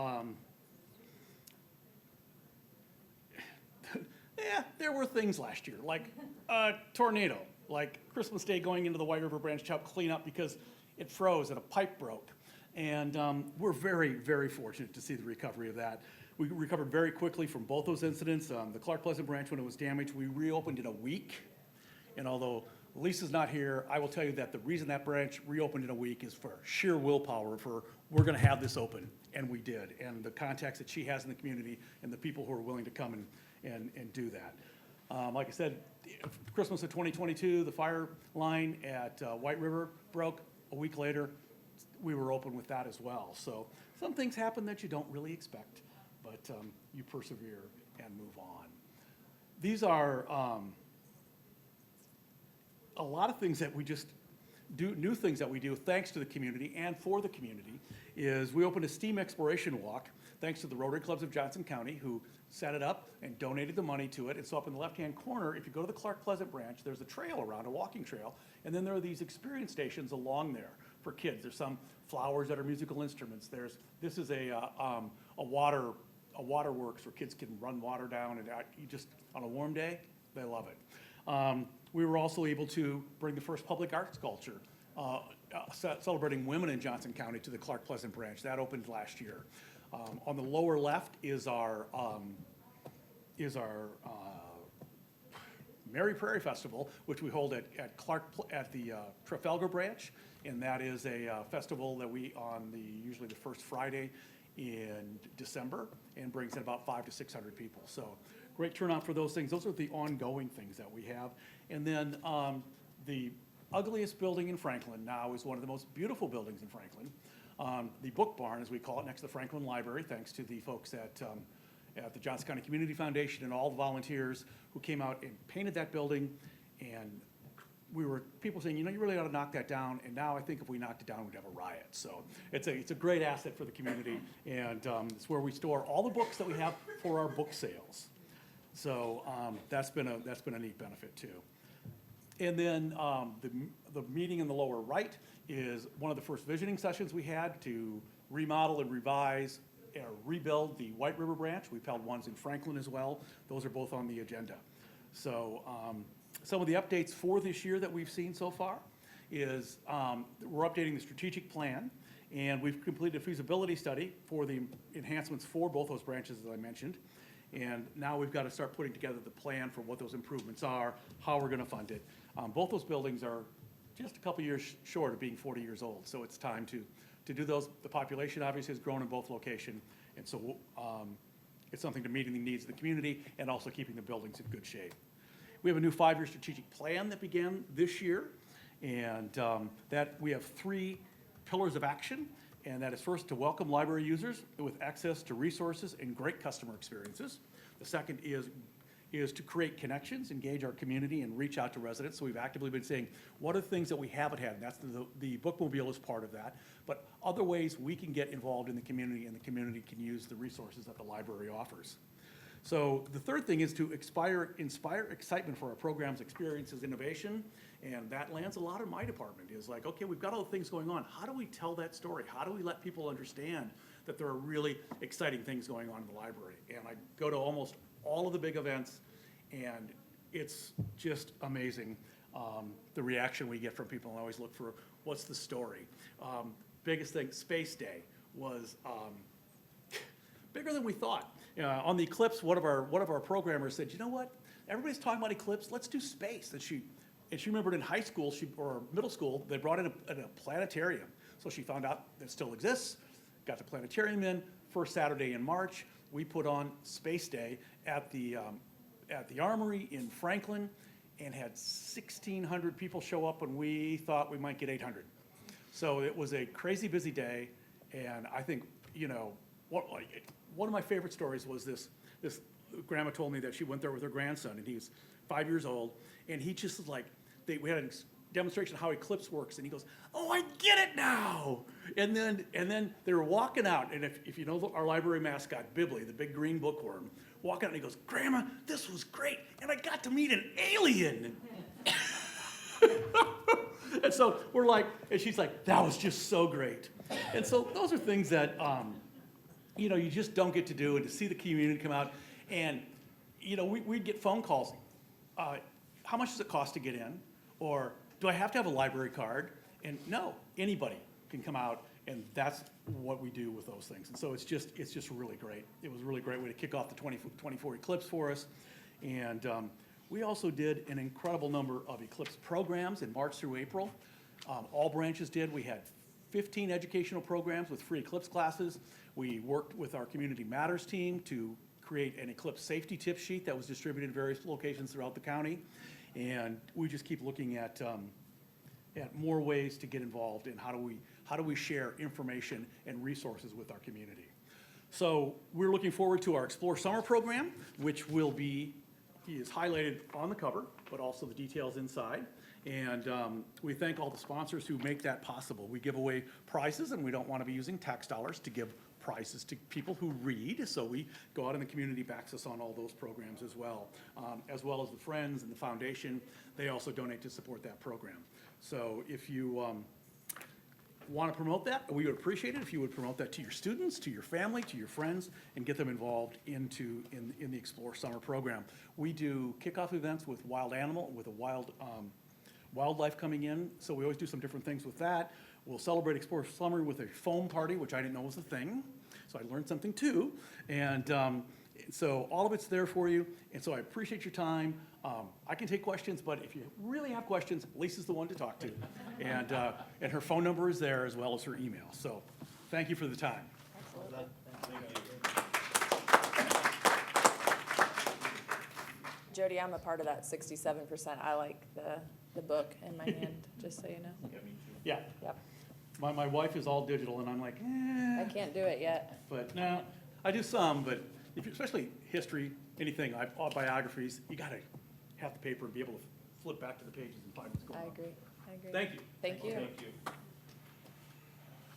yeah, there were things last year, like a tornado, like Christmas Day going into the White River Branch to help clean up because it froze and a pipe broke. And we're very, very fortunate to see the recovery of that. We recovered very quickly from both those incidents. The Clark Pleasant branch, when it was damaged, we reopened in a week. And although Lisa's not here, I will tell you that the reason that branch reopened in a week is for sheer willpower for we're going to have this open, and we did. And the contacts that she has in the community and the people who are willing to come and do that. Like I said, Christmas of 2022, the fire line at White River broke. A week later, we were open with that as well. So some things happen that you don't really expect, but you persevere and move on. these are a lot of things that we just do, new things that we do thanks to the community and for the community, is we opened a STEAM exploration walk thanks to the Rotary Clubs of Johnson County, who set it up and donated the money to it. And so up in the left-hand corner, if you go to the Clark Pleasant branch, there's a trail around, a walking trail, and then there are these experience stations along there for kids. There's some flowers that are musical instruments. This is a waterworks where kids can run water down, and you just, on a warm day, they love it. We were also able to bring the first public art sculpture celebrating women in Johnson County to the Clark Pleasant branch. That opened last year. On the lower left is our Mary Prairie Festival, which we hold at the Trafalgar branch, and that is a festival that we usually the first Friday in December, and brings in about 500 to 600 people. So great turnout for those things. Those are the ongoing things that we have. And then the ugliest building in Franklin now is one of the most beautiful buildings in Franklin. The Book Barn, as we call it, next to the Franklin Library, thanks to the folks at the Johnson County Community Foundation and all the volunteers who came out and painted that building. And people saying, you really ought to knock that down. And now I think if we knocked it down, we'd have a riot. So it's a great asset for the community. And it's where we store all the books that we have for our book sales. So that's been a neat benefit too. And then the meeting in the lower right is one of the first visioning sessions we had to remodel and revise or rebuild the White River branch. We've held ones in Franklin as well. Those are both on the agenda. So some of the updates for this year that we've seen so far is we're updating the strategic plan, and we've completed a feasibility study for the enhancements for both those branches, as I mentioned. And now we've got to start putting together the plan for what those improvements are, how we're going to fund it. Both those buildings are just a couple years short of being 40 years old, so it's time to do those. The population obviously has grown in both locations, and so it's something to meeting the needs of the community and also keeping the buildings in good shape. We have a new 5-year strategic plan that began this year, and that we have 3 pillars of action. And that is first to welcome library users with access to resources and great customer experiences. The second is to create connections, engage our community, and reach out to residents. So we've actively been saying, what are the things that we haven't had? And that's the bookmobile is part of that. But other ways we can get involved in the community, and the community can use the resources that the library offers. So the third thing is to inspire excitement for our programs, experiences, innovation, and that lands a lot in my department. Is like, okay, we've got all the things going on. How do we tell that story? How do we let people understand that there are really exciting things going on in the library? And I go to almost all of the big events, and it's just amazing the reaction we get from people. And I always look for what's the story. Biggest thing, Space Day was bigger than we thought. On the Eclipse, one of our programmers said, you know what? Everybody's talking about Eclipse. Let's do space. And she remembered in high school or middle school, they brought in a planetarium. So she found out that it still exists, got the planetarium in. First Saturday in March, we put on Space Day at the Armory in Franklin, and had 1,600 people show up, and we thought we might get 800. So it was a crazy busy day, and I think, one of my favorite stories was this grandma told me that she went there with her grandson, and he was 5 years old, and he just was like, we had a demonstration of how Eclipse works, and he goes, oh, I get it now. And then they were walking out, and if you know our library mascot, Bibley, the big green bookworm, walking out, and he goes, Grandma, this was great, and I got to meet an alien. And so we're like, and she's like, that was just so great. And so those are things that, you just don't get to do, and to see the community come out. And, we'd get phone calls. How much does it cost to get in? Or do I have to have a library card? And no, anybody can come out, and that's what we do with those things. And so it's just really great. It was a really great way to kick off the 2024 Eclipse for us. And we also did an incredible number of Eclipse programs in March through April. All branches did. We had 15 educational programs with free Eclipse classes. We worked with our Community Matters team to create an Eclipse safety tip sheet that was distributed in various locations throughout the county. And we just keep looking at more ways to get involved in how do we share information and resources with our community. So we're looking forward to our Explore Summer program, which will be He is highlighted on the cover, but also the details inside. And we thank all the sponsors who make that possible. We give away prizes, and we don't want to be using tax dollars to give prizes to people who read. So we go out in the community, backs us on all those programs as well as the Friends and the Foundation. They also donate to support that program. So if you want to promote that, we would appreciate it if you would promote that to your students, to your family, to your friends, and get them involved in the Explore Summer program. We do kickoff events with wildlife coming in, so we always do some different things with that. We'll celebrate Explore Summer with a foam party, which I didn't know was a thing, so I learned something too. And so all of it's there for you, and so I appreciate your time. I can take questions, but if you really have questions, Lisa's the one to talk to. And her phone number is there as well as her email. So thank you for the time. Jody, I'm a part of that 67%. I like the book in my hand, just so you know. Yeah. Yep. My wife is all digital, and I'm like, I can't do it yet. But no, I do some, but if you, especially history, anything, biographies, you gotta have the paper and be able to flip back to the pages and find what's going on. I agree. Thank you. Thank you. Thank you.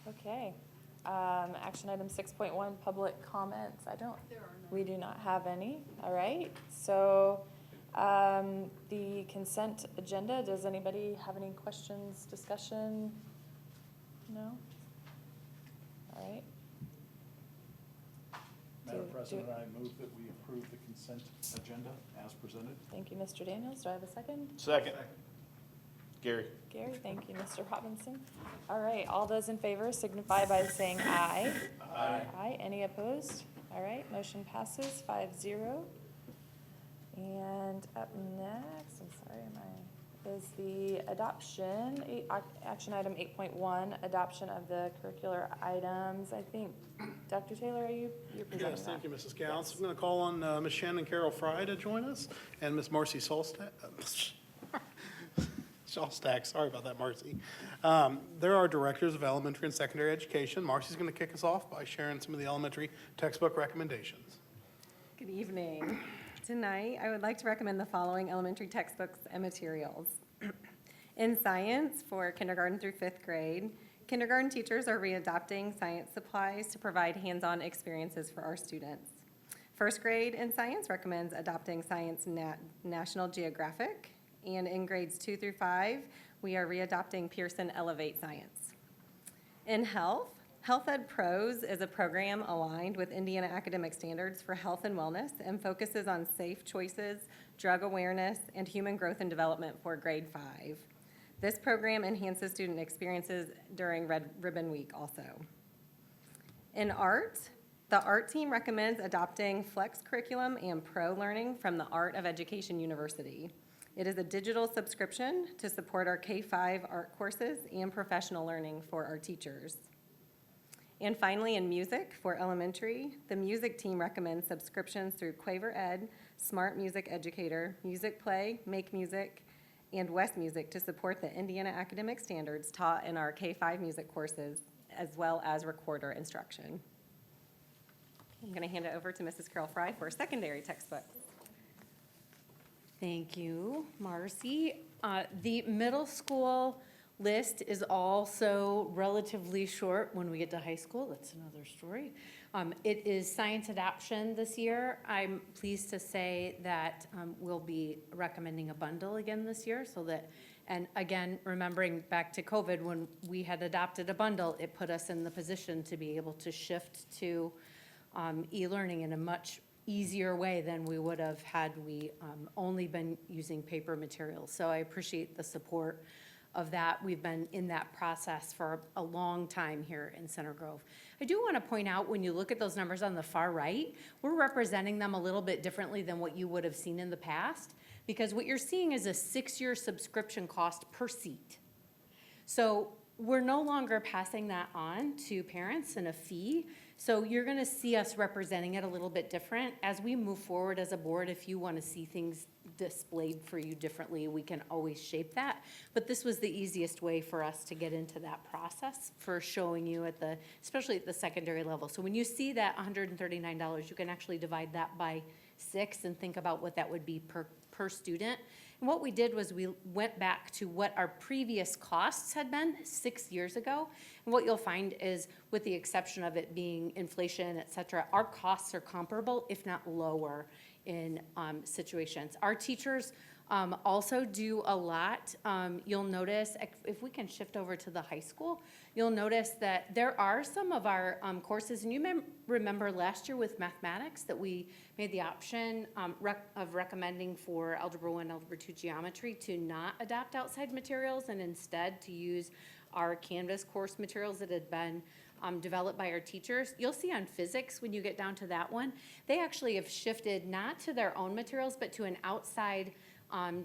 Okay. Action item 6.1, public comments. We do not have any. All right. So the consent agenda, does anybody have any questions, discussion? No? All right. Madam President, I move that we approve the consent agenda as presented. Thank you, Mr. Daniels. Do I have a second? Second. Gary. Gary, thank you, Mr. Robinson. All right, all those in favor signify by saying aye. Aye. Aye, any opposed? All right, motion passes 5-0. And up next, is the adoption, action item 8.1, adoption of the curricular items. I think, Dr. Taylor, you're presenting that? Yes, thank you, Mrs. Gals. I'm going to call on Ms. Shannon Carroll Fry to join us, and Ms. Marcy Solstack. Shawstack, sorry about that, Marcy. There are directors of elementary and secondary education. Marcy's going to kick us off by sharing some of the elementary textbook recommendations. Good evening. Tonight, I would like to recommend the following elementary textbooks and materials. In science, for kindergarten through 5th grade, kindergarten teachers are readopting science supplies to provide hands-on experiences for our students. 1st grade in science recommends adopting Science National Geographic. And in grades 2 through 5, we are readopting Pearson Elevate Science. In health, Health Ed Pros is a program aligned with Indiana Academic Standards for Health and Wellness and focuses on safe choices, drug awareness, and human growth and development for grade 5. This program enhances student experiences during Red Ribbon Week also. In art, the art team recommends adopting Flex Curriculum and Pro Learning from the Art of Education University. It is a digital subscription to support our K-5 art courses and professional learning for our teachers. And finally, in music for elementary, the music team recommends subscriptions through Quaver Ed, Smart Music Educator, Music Play, Make Music, and West Music to support the Indiana academic standards taught in our K-5 music courses, as well as recorder instruction. I'm going to hand it over to Mrs. Carol Fry for secondary textbooks. Thank you, Marcy. The middle school list is also relatively short. When we get to high school, that's another story. It is science adoption this year. I'm pleased to say that we'll be recommending a bundle again this year so that, and again, remembering back to COVID, when we had adopted a bundle, it put us in the position to be able to shift to e-learning in a much easier way than we would have had we only been using paper materials. So I appreciate the support of that. We've been in that process for a long time here in Center Grove. I do want to point out, when you look at those numbers on the far right, we're representing them a little bit differently than what you would have seen in the past, because what you're seeing is a 6-year subscription cost per seat. So we're no longer passing that on to parents in a fee. So you're going to see us representing it a little bit different. As we move forward as a board, if you want to see things displayed for you differently, we can always shape that. But this was the easiest way for us to get into that process for showing you at especially at the secondary level. So when you see that $139, you can actually divide that by 6 and think about what that would be per student. And what we did was we went back to what our previous costs had been 6 years ago. And what you'll find is, with the exception of it being inflation, et cetera, our costs are comparable, if not lower, in situations. Our teachers also do a lot. You'll notice, if we can shift over to the high school, you'll notice that there are some of our courses, and you may remember last year with mathematics that we made the option of recommending for Algebra 1, Algebra 2 geometry to not adopt outside materials and instead to use our Canvas course materials that had been developed by our teachers. You'll see on physics, when you get down to that one, they actually have shifted not to their own materials, but to an outside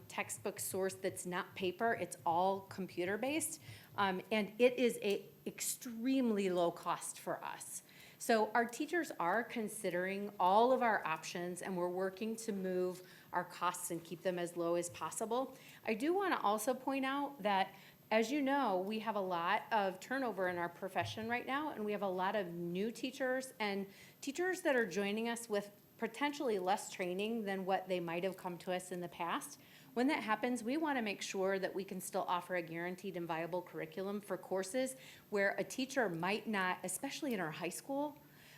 textbook source that's not paper. It's all computer-based, and it is a extremely low cost for us. So our teachers are considering all of our options, and we're working to move our costs and keep them as low as possible. I do want to also point out that, as you know, we have a lot of turnover in our profession right now, and we have a lot of new teachers and teachers that are joining us with potentially less training than what they might have come to us in the past. When that happens, we want to make sure that we can still offer a guaranteed and viable curriculum for courses where a teacher might not, especially in our high school,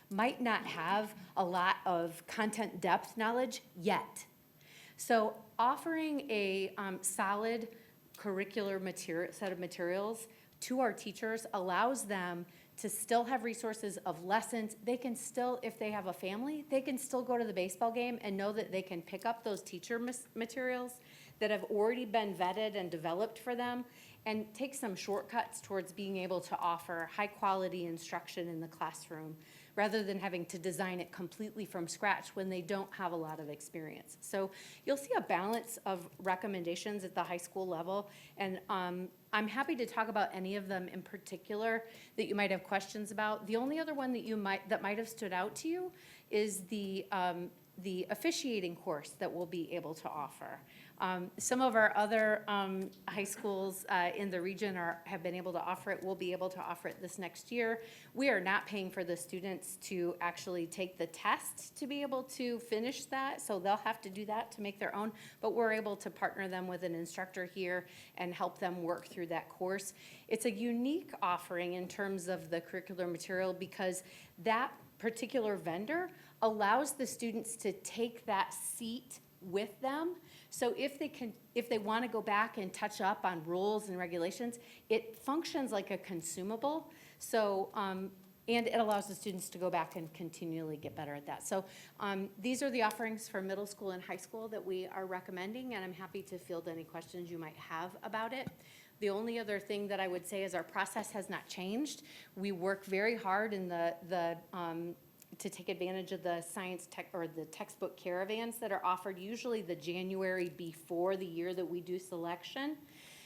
might not have a lot of content depth knowledge yet. So offering a solid curricular set of materials to our teachers allows them to still have resources of lessons. They can still, if they have a family, they can still go to the baseball game and know that they can pick up those teacher materials that have already been vetted and developed for them and take some shortcuts towards being able to offer high quality instruction in the classroom rather than having to design it completely from scratch when they don't have a lot of experience. So you'll see a balance of recommendations at the high school level, and I'm happy to talk about any of them in particular that you might have questions about. The only other one that might have stood out to you is the officiating course that we'll be able to offer. Some of our other high schools in the region have been able to offer it. We'll be able to offer it this next year. We are not paying for the students to actually take the test to be able to finish that, so they'll have to do that to make their own, but we're able to partner them with an instructor here and help them work through that course. It's a unique offering in terms of the curricular material because that particular vendor allows the students to take that seat with them. So if they want to go back and touch up on rules and regulations, it functions like a consumable. So, and it allows the students to go back and continually get better at that. So these are the offerings for middle school and high school that we are recommending, and I'm happy to field any questions you might have about it. The only other thing that I would say is our process has not changed. We work very hard in to take advantage of the science tech or the textbook caravans that are offered usually the January before the year that we do selection.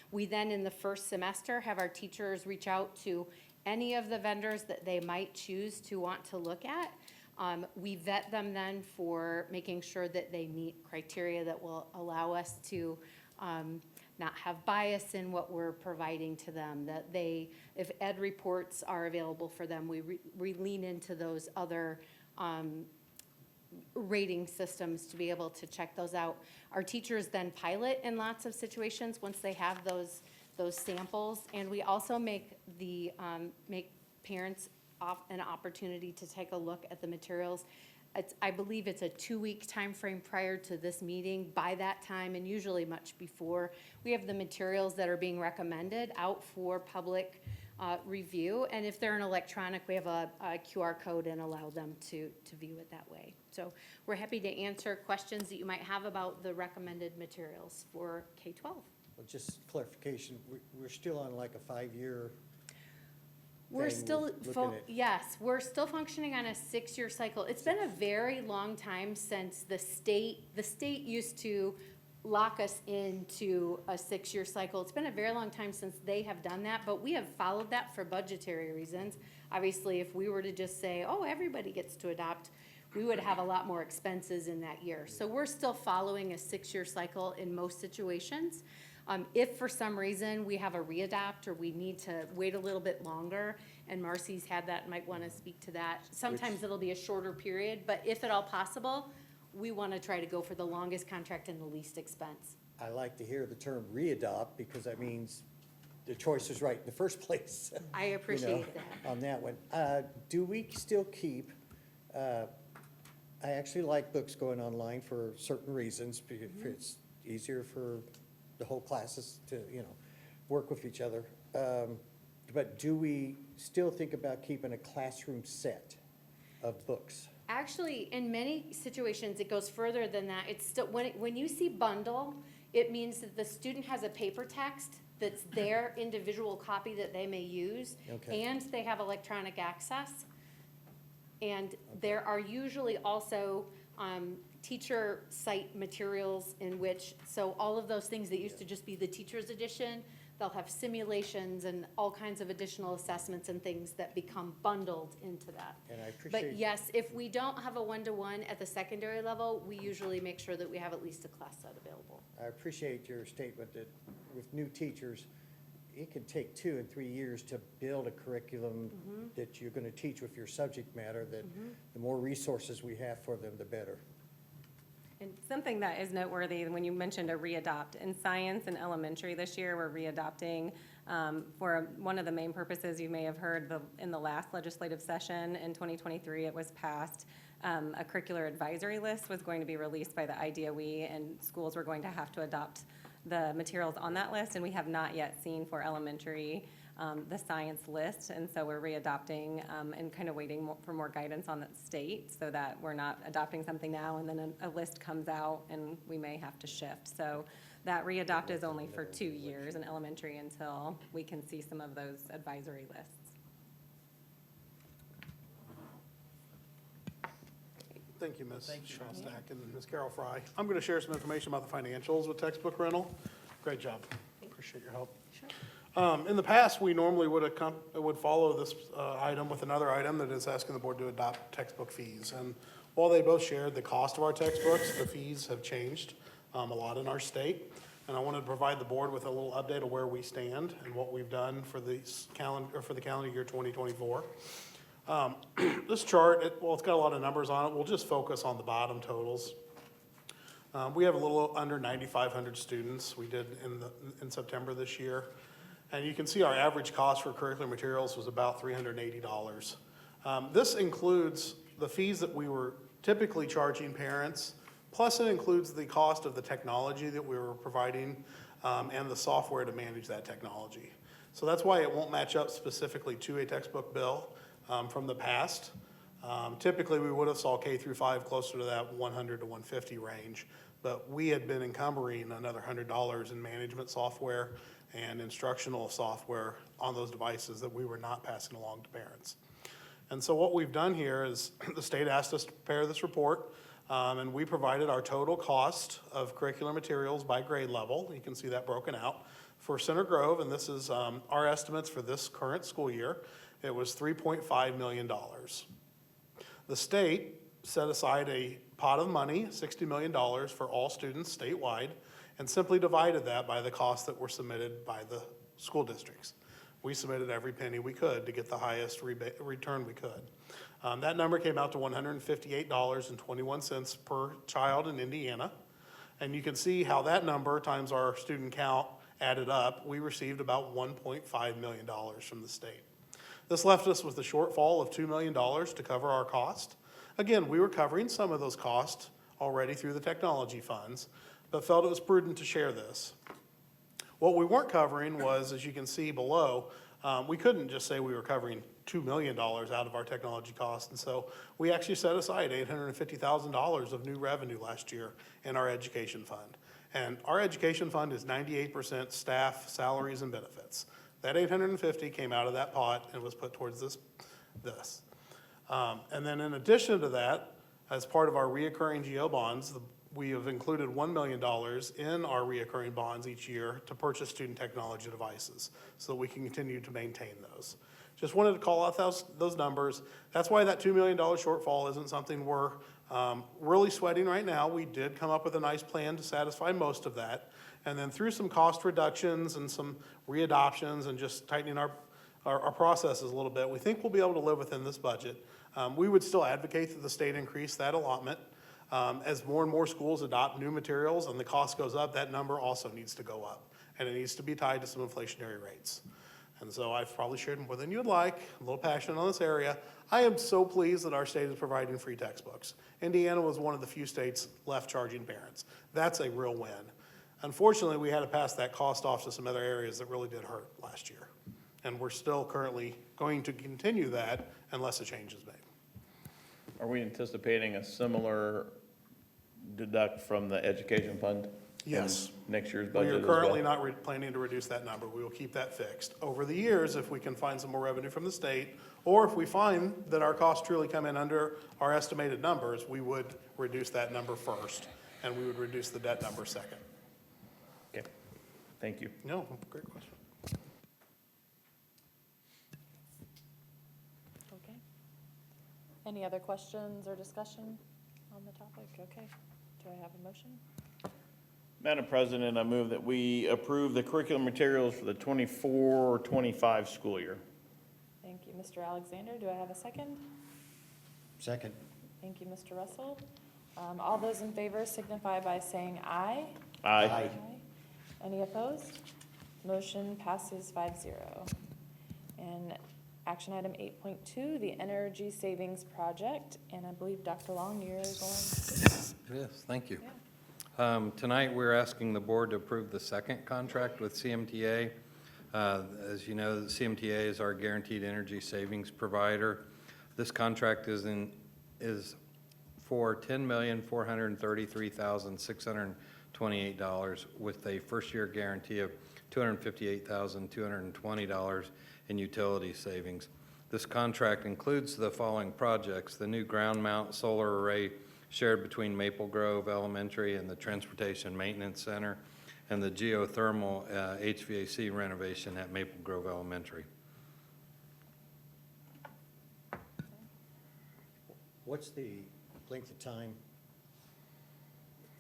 We then in the first semester have our teachers reach out to any of the vendors that they might choose to want to look at. We vet them then for making sure that they meet criteria that will allow us to not have bias in what we're providing to them, that if ed reports are available for them, we lean into those other rating systems to be able to check those out. Our teachers then pilot in lots of situations once they have those samples, and we also make parents an opportunity to take a look at the materials. I believe it's a 2-week time frame prior to this meeting. By that time, and usually much before, we have the materials that are being recommended out for public review. And if they're an electronic, we have a QR code and allow them to view it that way. So we're happy to answer questions that you might have about the recommended materials for K-12. Well, just clarification, we're still on like a 5-year We're still, yes, we're still functioning on a 6-year cycle. It's been a very long time since the state used to lock us into a 6-year cycle. It's been a very long time since they have done that, but we have followed that for budgetary reasons. Obviously, if we were to just say, oh, everybody gets to adopt, we would have a lot more expenses in that year. So we're still following a 6-year cycle in most situations. If for some reason we have a readopt or we need to wait a little bit longer, and Marcy's had that, might want to speak to that. Sometimes it'll be a shorter period, but if at all possible, we want to try to go for the longest contract and the least expense. I like to hear the term readopt because that means the choice is right in the first place. I you know, appreciate that. On that one. Do we still keep, I actually like books going online for certain reasons, because it's easier for the whole classes to, work with each other. But do we still think about keeping a classroom set of books? Actually, in many situations, it goes further than that. It's still, when you see bundle, it means that the student has a paper text that's their individual copy that they may use, Okay. and they have electronic access. And there are usually also teacher site materials in which, so all of those things that used to just be the teacher's edition, they'll have simulations and all kinds of additional assessments and things that become bundled into that. And I appreciate. But yes, if we don't have a one-to-one at the secondary level, we usually make sure that we have at least a class set available. I appreciate your statement that with new teachers, it can take 2 and 3 years to build a curriculum that you're going to teach with your subject matter, that the more resources we have for them, the better. And something that is noteworthy, when you mentioned a readopt, in science and elementary this year, we're readopting for one of the main purposes you may have heard in the last legislative session in 2023, it was passed. A curricular advisory list was going to be released by the IDOE, and schools were going to have to adopt the materials on that list, and we have not yet seen for elementary the science list, and so we're readopting and kind of waiting for more guidance on the state so that we're not adopting something now and then a list comes out and we may have to shift. So that readopt is only for 2 years in elementary until we can see some of those advisory lists. Thank you, Ms. Shostak and Ms. Carol Fry. I'm going to share some information about the financials with textbook rental. Great job. Appreciate your help. In the past, we normally would follow this item with another item that is asking the board to adopt textbook fees. And while they both shared the cost of our textbooks, the fees have changed a lot in our state. And I wanted to provide the board with a little update of where we stand and what we've done for the calendar year 2024. This chart, it's got a lot of numbers on it. We'll just focus on the bottom totals. We have a little under 9,500 students. We did in September this year. And you can see our average cost for curricular materials was about $380. This includes the fees that we were typically charging parents, plus it includes the cost of the technology that we were providing and the software to manage that technology. So that's why it won't match up specifically to a textbook bill from the past. Typically, we would have saw K through 5 closer to that 100 to 150 range, but we had been encumbering another $100 in management software and instructional software on those devices that we were not passing along to parents. And so what we've done here is the state asked us to prepare this report, and we provided our total cost of curricular materials by grade level. You can see that broken out. For Center Grove, and this is our estimates for this current school year, it was $3.5 million. The state set aside a pot of money, $60 million for all students statewide, and simply divided that by the costs that were submitted by the school districts. We submitted every penny we could to get the highest return we could. That number came out to $158.21 per child in Indiana. And you can see how that number times our student count added up, we received about $1.5 million from the state. This left us with a shortfall of $2 million to cover our cost. Again, we were covering some of those costs already through the technology funds, but felt it was prudent to share this. What we weren't covering was, as you can see below, we couldn't just say we were covering $2 million out of our technology costs, and so we actually set aside $850,000 of new revenue last year in our education fund. And our education fund is 98% staff, salaries, and benefits. That $850,000 came out of that pot and was put towards this. And then in addition to that, as part of our reoccurring GO bonds, we have included $1 million in our reoccurring bonds each year to purchase student technology devices so that we can continue to maintain those. Just wanted to call out those numbers. That's why that $2 million shortfall isn't something we're really sweating right now. We did come up with a nice plan to satisfy most of that. And then through some cost reductions and some readoptions and just tightening our processes a little bit, we think we'll be able to live within this budget. We would still advocate that the state increase that allotment. As more and more schools adopt new materials and the cost goes up, that number also needs to go up. And it needs to be tied to some inflationary rates. And so I've probably shared more than you'd like. I'm a little passionate on this area. I am so pleased that our state is providing free textbooks. Indiana was one of the few states left charging parents. That's a real win. Unfortunately, we had to pass that cost off to some other areas that really did hurt last year. And we're still currently going to continue that unless a change is made. Are we anticipating a similar deduct from the education fund? Yes. in Next year's We budget are as well? currently not planning to reduce that number. We will keep that fixed. Over the years, if we can find some more revenue from the state, or if we find that our costs truly come in under our estimated numbers, we would reduce that number first, and we would reduce the debt number second. Okay, thank you. No, great question. Okay. Any other questions or discussion on the topic? Okay. Do I have a motion? Madam President, I move that we approve the curriculum materials for the 24-25 school year. Thank you, Mr. Alexander. Do I have a second? Second. Thank you, Mr. Russell. All those in favor signify by saying aye. Aye. Any opposed? Motion passes 5-0. And action item 8.2, the Energy Savings Project, and I believe Dr. Long, you're going to. Yes, thank you. Tonight, we're asking the board to approve the second contract with CMTA. As you know, the CMTA is our guaranteed energy savings provider. This contract is for $10,433,628 with a first-year guarantee of $258,220 in utility savings. This contract includes the following projects: the new ground mount solar array shared between Maple Grove Elementary and the Transportation Maintenance Center, and the geothermal HVAC renovation at Maple Grove Elementary. What's the length of time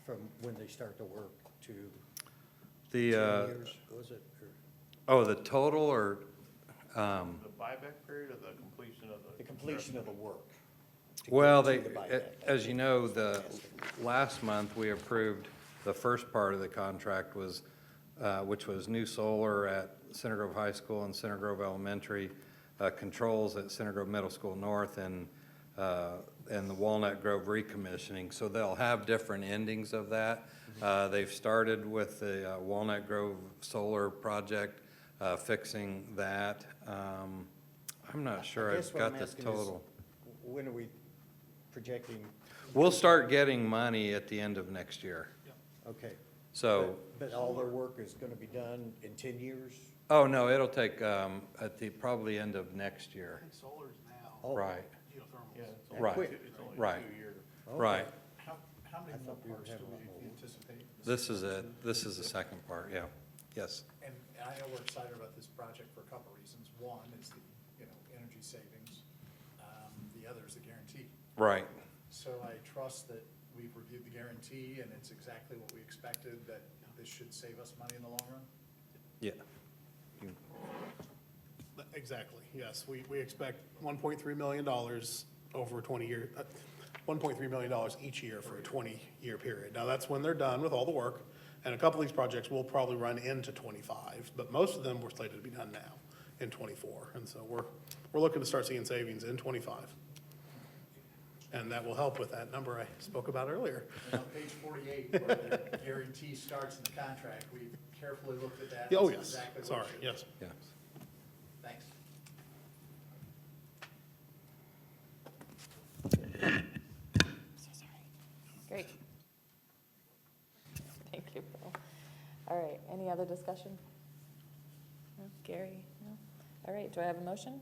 from when they start to work to 10 years, was it? Or- The total or? The buyback period or the completion of the? The completion of the work. to Well, get to the buyback. as you know, last month, we approved the first part of the contract was, which was new solar at Center Grove High School and Center Grove Elementary, controls at Center Grove Middle School North, and the Walnut Grove recommissioning. So they'll have different endings of that. They've started with the Walnut Grove solar project, fixing that. I'm not sure I I've guess what I'm got the asking is, total. when are we projecting? We'll start getting money at the end of next year. Okay. So, But all their work is gonna be done in 10 years? oh, no, it'll take, at the probably end of next year. Solar's now. Oh. Right, Geothermal. Yeah, it's Right. only, it's only Right. 2 years. right. How many I more thought we were parts do having a lot more we work. anticipate? This is it. This is the second part, yeah. Yes. And I know we're excited about this project for a couple of reasons. One is the, energy savings. The other is the guarantee. Right. So I trust that we've reviewed the guarantee and it's exactly what we expected, that this should save us money in the long run? Yeah. Exactly, yes. We expect $1.3 million over a 20-year, $1.3 million each year for a 20-year period. Now, that's when they're done with all the work, and a couple of these projects will probably run into 25, but most of them were slated to be done now in 24. And so we're looking to start seeing savings in 25. And that will help with that number I spoke about earlier. And on page 48, where the guarantee starts in the contract, we've carefully looked at that. Oh, It's yes, exactly what it sorry, should be. yes. Yeah. Thanks. Great. Thank you, Bill. All right, any other discussion? No? Gary? No? All right, do I have a motion?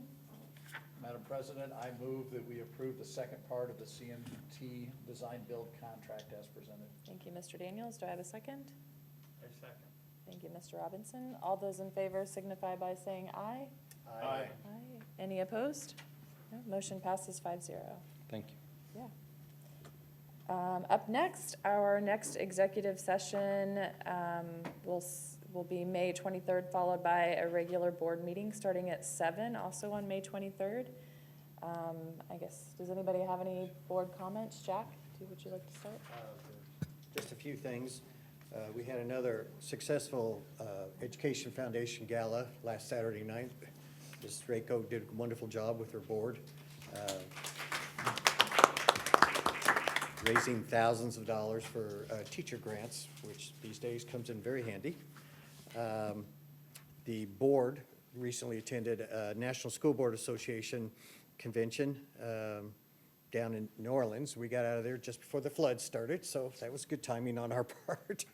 Madam President, I move that we approve the second part of the CMT design build contract as presented. Thank you, Mr. Daniels. Do I have a second? A second. Thank you, Mr. Robinson. All those in favor signify by saying aye. Aye. Aye. Any opposed? No, motion passes 5-0. Thank you. Yeah. Up next, our next executive session will be May 23rd, followed by a regular board meeting starting at 7, also on May 23rd. I guess, does anybody have any board comments? Jack, would you like to start? Just a few things. We had another successful Education Foundation Gala last Saturday night. Ms. Draco did a wonderful job with her board, raising thousands of dollars for teacher grants, which these days comes in very handy. The board recently attended a National School Board Association convention down in New Orleans. We got out of there just before the flood started, so that was good timing on our part.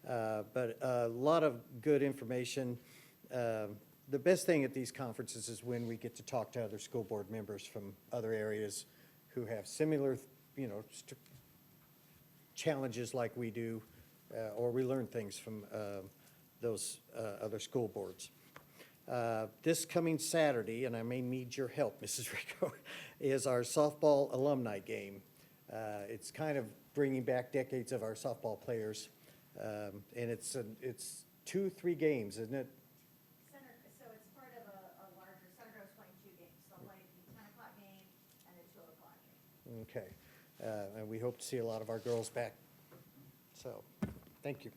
But a lot of good information. The best thing at these conferences is when we get to talk to other school board members from other areas who have similar, challenges like we do, or we learn things from those other school boards. This coming Saturday, and I may need your help, Mrs. Rico, is our softball alumni game. It's kind of bringing back decades of our softball players, and it's 2-3 games, isn't it? So it's part of a larger, Center Grove's playing 2 games. They'll play the 10 o'clock game and the 2 o'clock game. Okay, and we hope to see a lot of our girls back. So, thank you.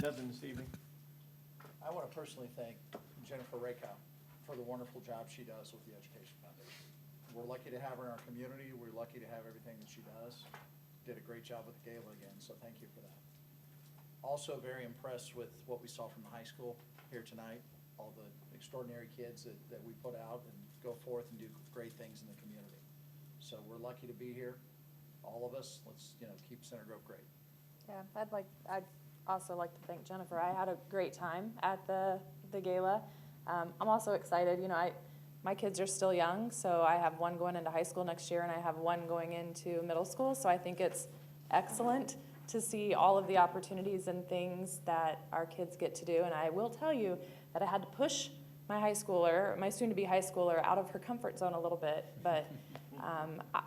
Nothing this evening. I want to personally thank Jennifer Rakow for the wonderful job she does with the Education Foundation. We're lucky to have her in our community. We're lucky to have everything that she does. Did a great job with the gala again, so thank you for that. Also very impressed with what we saw from the high school here tonight, all the extraordinary kids that we put out and go forth and do great things in the community. So we're lucky to be here, all of us. Let's, keep Center Grove great. Yeah, I'd also like to thank Jennifer. I had a great time at the gala. I'm also excited, my kids are still young, so I have one going into high school next year and I have one going into middle school, so I think it's excellent to see all of the opportunities and things that our kids get to do. And I will tell you that I had to push my soon-to-be high schooler out of her comfort zone a little bit, but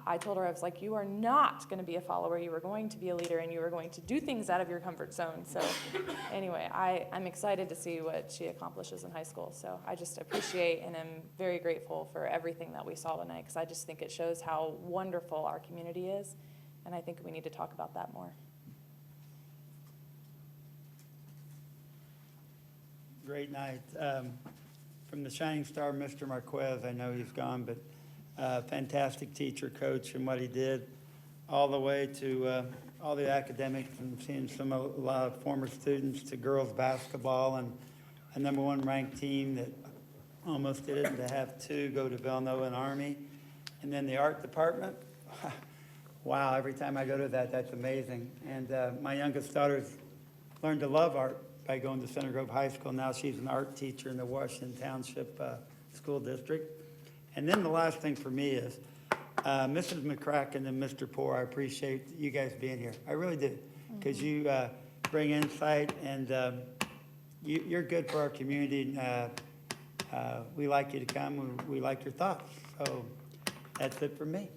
I told her, I was like, you are not going to be a follower, you are going to be a leader, and you are going to do things out of your comfort zone. So anyway, I'm excited to see what she accomplishes in high school. So I just appreciate and am very grateful for everything that we saw tonight, because I just think it shows how wonderful our community is, and I think we need to talk about that more. Great night. From the Shining Star, Mr. Marquez, I know he's gone, but fantastic teacher, coach, and what he did, all the way to all the academics, and seeing a lot of former students to girls basketball, and a #1 ranked team that almost did it, to have 2 go to Villanova and Army. And then the art department, wow, every time I go to that, that's amazing. And my youngest daughter's learned to love art by going to Center Grove High School. Now she's an art teacher in the Washington Township School District. And then the last thing for me is, Mrs. McCracken and Mr. Poor, I appreciate you guys being here. I really do, because you bring insight, and you're good for our community. We like you to come. We like your thoughts. So that's it for me.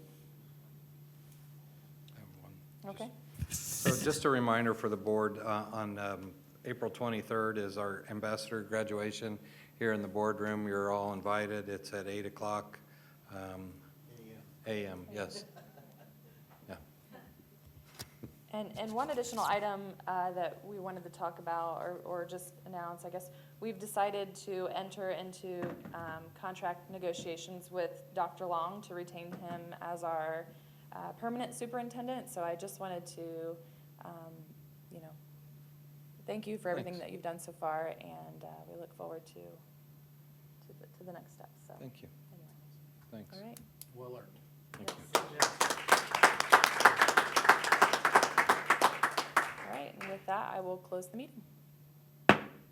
Okay. So just a reminder for the board, on April 23rd is our ambassador graduation here in the boardroom. You're all invited. It's at 8 o'clock a.m. Yes. Yeah. And one additional item that we wanted to talk about or just announce, I guess, we've decided to enter into contract negotiations with Dr. Long to retain him as our permanent superintendent. So I just wanted to, thank you for everything that you've done so far, and we look forward to the next steps. So Thank you. anyway. Thanks. All right. Well earned. Thank you. All right, and with that, I will close the meeting.